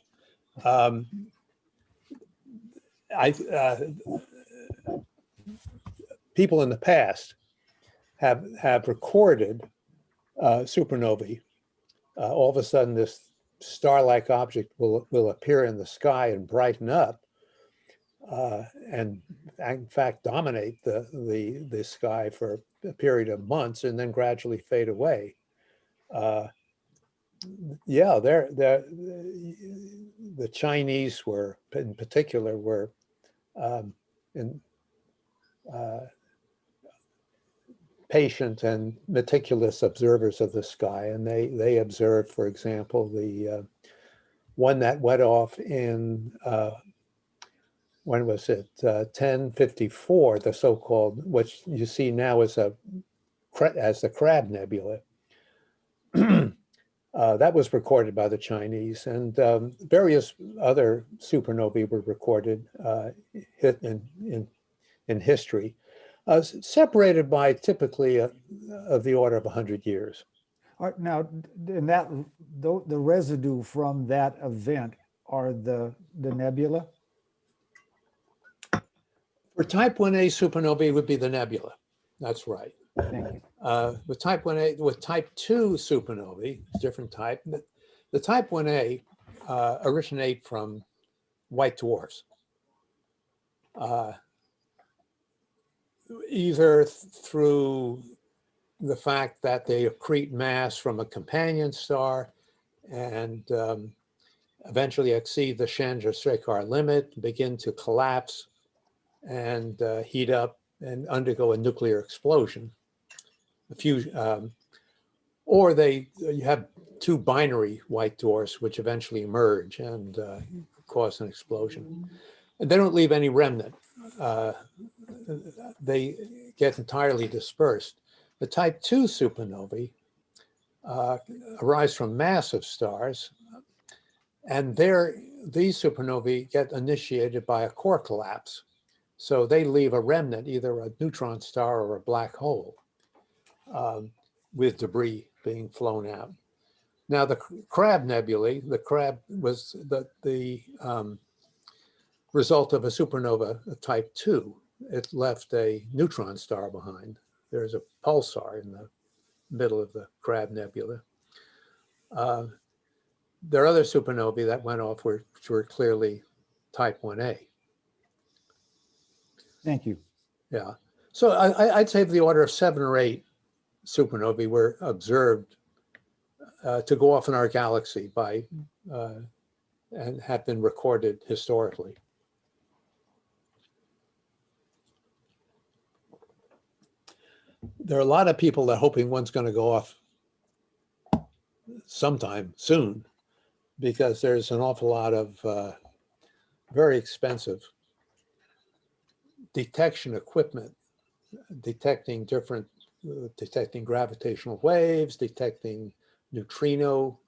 People in the past have recorded supernovae. All of a sudden, this star-like object will appear in the sky and brighten up, and in fact dominate the sky for a period of months, and then gradually fade away. Yeah, the Chinese were, in particular, were patient and meticulous observers of the sky, and they observed, for example, the one that went off in when was it 1054, the so-called, which you see now as the Crab Nebula. That was recorded by the Chinese, and various other supernovae were recorded in history, separated by typically of the order of 100 years. Now, in that, the residue from that event are the nebula? For type 1A supernovae, would be the nebula. That's right. Thank you. With type 1A, with type 2 supernovae, different type. The type 1A originate from white dwarfs, either through the fact that they accrete mass from a companion star and eventually exceed the Chandra-Shekhar limit, begin to collapse and heat up and undergo a nuclear explosion. Or you have two binary white dwarfs which eventually merge and cause an explosion. And they don't leave any remnant. They get entirely dispersed. The type 2 supernovae arise from massive stars, and these supernovae get initiated by a core collapse. So they leave a remnant, either a neutron star or a black hole, with debris being flown out. Now, the Crab Nebulae, the Crab was the result of a supernova type 2. It left a neutron star behind. There's a pulsar in the middle of the Crab Nebula. There are other supernovae that went off which were clearly type 1A. Thank you. Yeah. So I'd say the order of 7 or 8 supernovae were observed to go off in our galaxy by and have been recorded historically. There are a lot of people that are hoping one's going to go off sometime soon, because there's an awful lot of very expensive detection equipment, detecting gravitational waves, detecting neutrino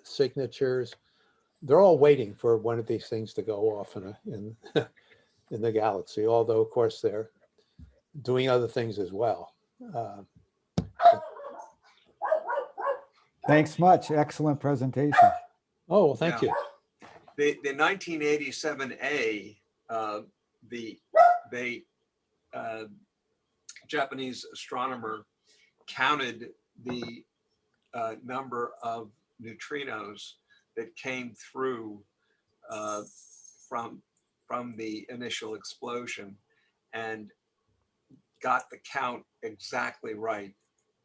signatures. They're all waiting for one of these things to go off in the galaxy, although of course they're doing other things as well. Thanks much. Excellent presentation. Oh, well, thank you. The 1987A, the Japanese astronomer counted the number of neutrinos that came through from the initial explosion, and got the count exactly right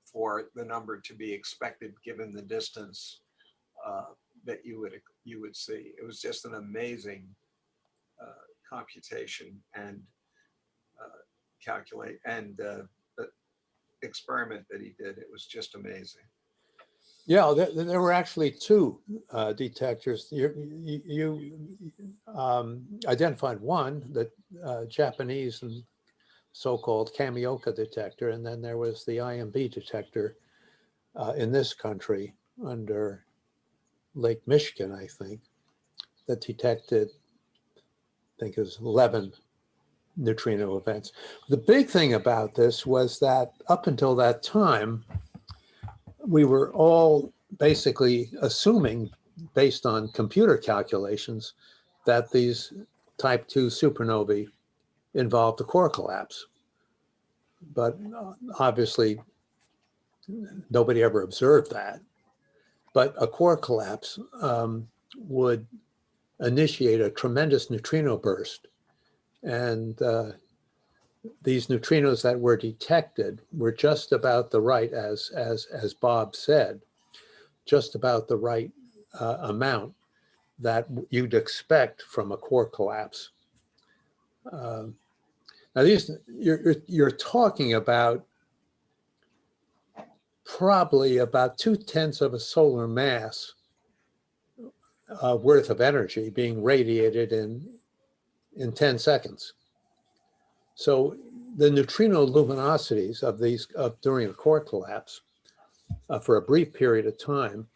for the number to be expected given the distance that you would see. It was just an amazing computation and calculate and experiment that he did. It was just amazing. Yeah, there were actually two detectors. You identified one, the Japanese and so-called Kamioka detector, and then there was the IMB detector in this country under Lake Michigan, I think, that detected, I think it was 11 neutrino events. The big thing about this was that up until that time, we were all basically assuming, based on computer calculations, that these type 2 supernovae involved a core collapse. But obviously, nobody ever observed that. But a core collapse would initiate a tremendous neutrino burst. And these neutrinos that were detected were just about the right, as Bob said, just about the right amount that you'd expect from a core collapse. Now these, you're talking about probably about 2/10 of a solar mass worth of energy being radiated in 10 seconds. So the neutrino luminosities of these during a core collapse for a brief period of time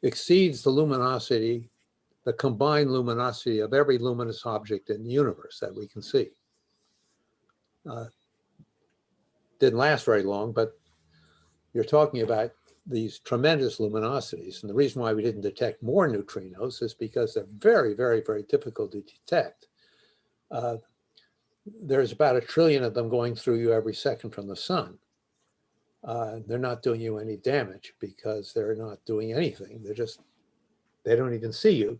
exceeds the luminosity, the combined luminosity of every luminous object in the universe that we can see. Didn't last very long, but you're talking about these tremendous luminosities. And the reason why we didn't detect more neutrinos is because they're very, very, very difficult to detect. There's about 1 trillion of them going through you every second from the sun. They're not doing you any damage because they're not doing anything. They don't even see you.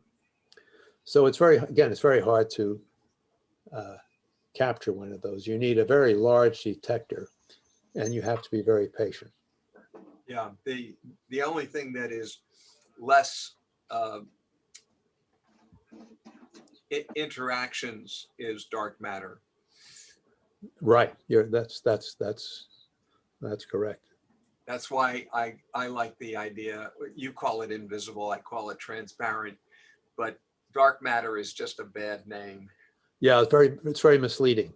So it's it's very hard to capture one of those. You need a very large detector and you have to be very patient. Yeah, the only thing that is less interactions is dark matter. Right. That's correct. That's why I like the idea. You call it invisible, I call it transparent, but dark matter is just a bad name. Yeah, it's very misleading.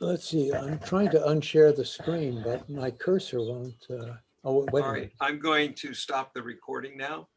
Let's see, I'm trying to unshare the screen, but my cursor won't. Oh, wait a All right, minute. I'm going to stop the recording now.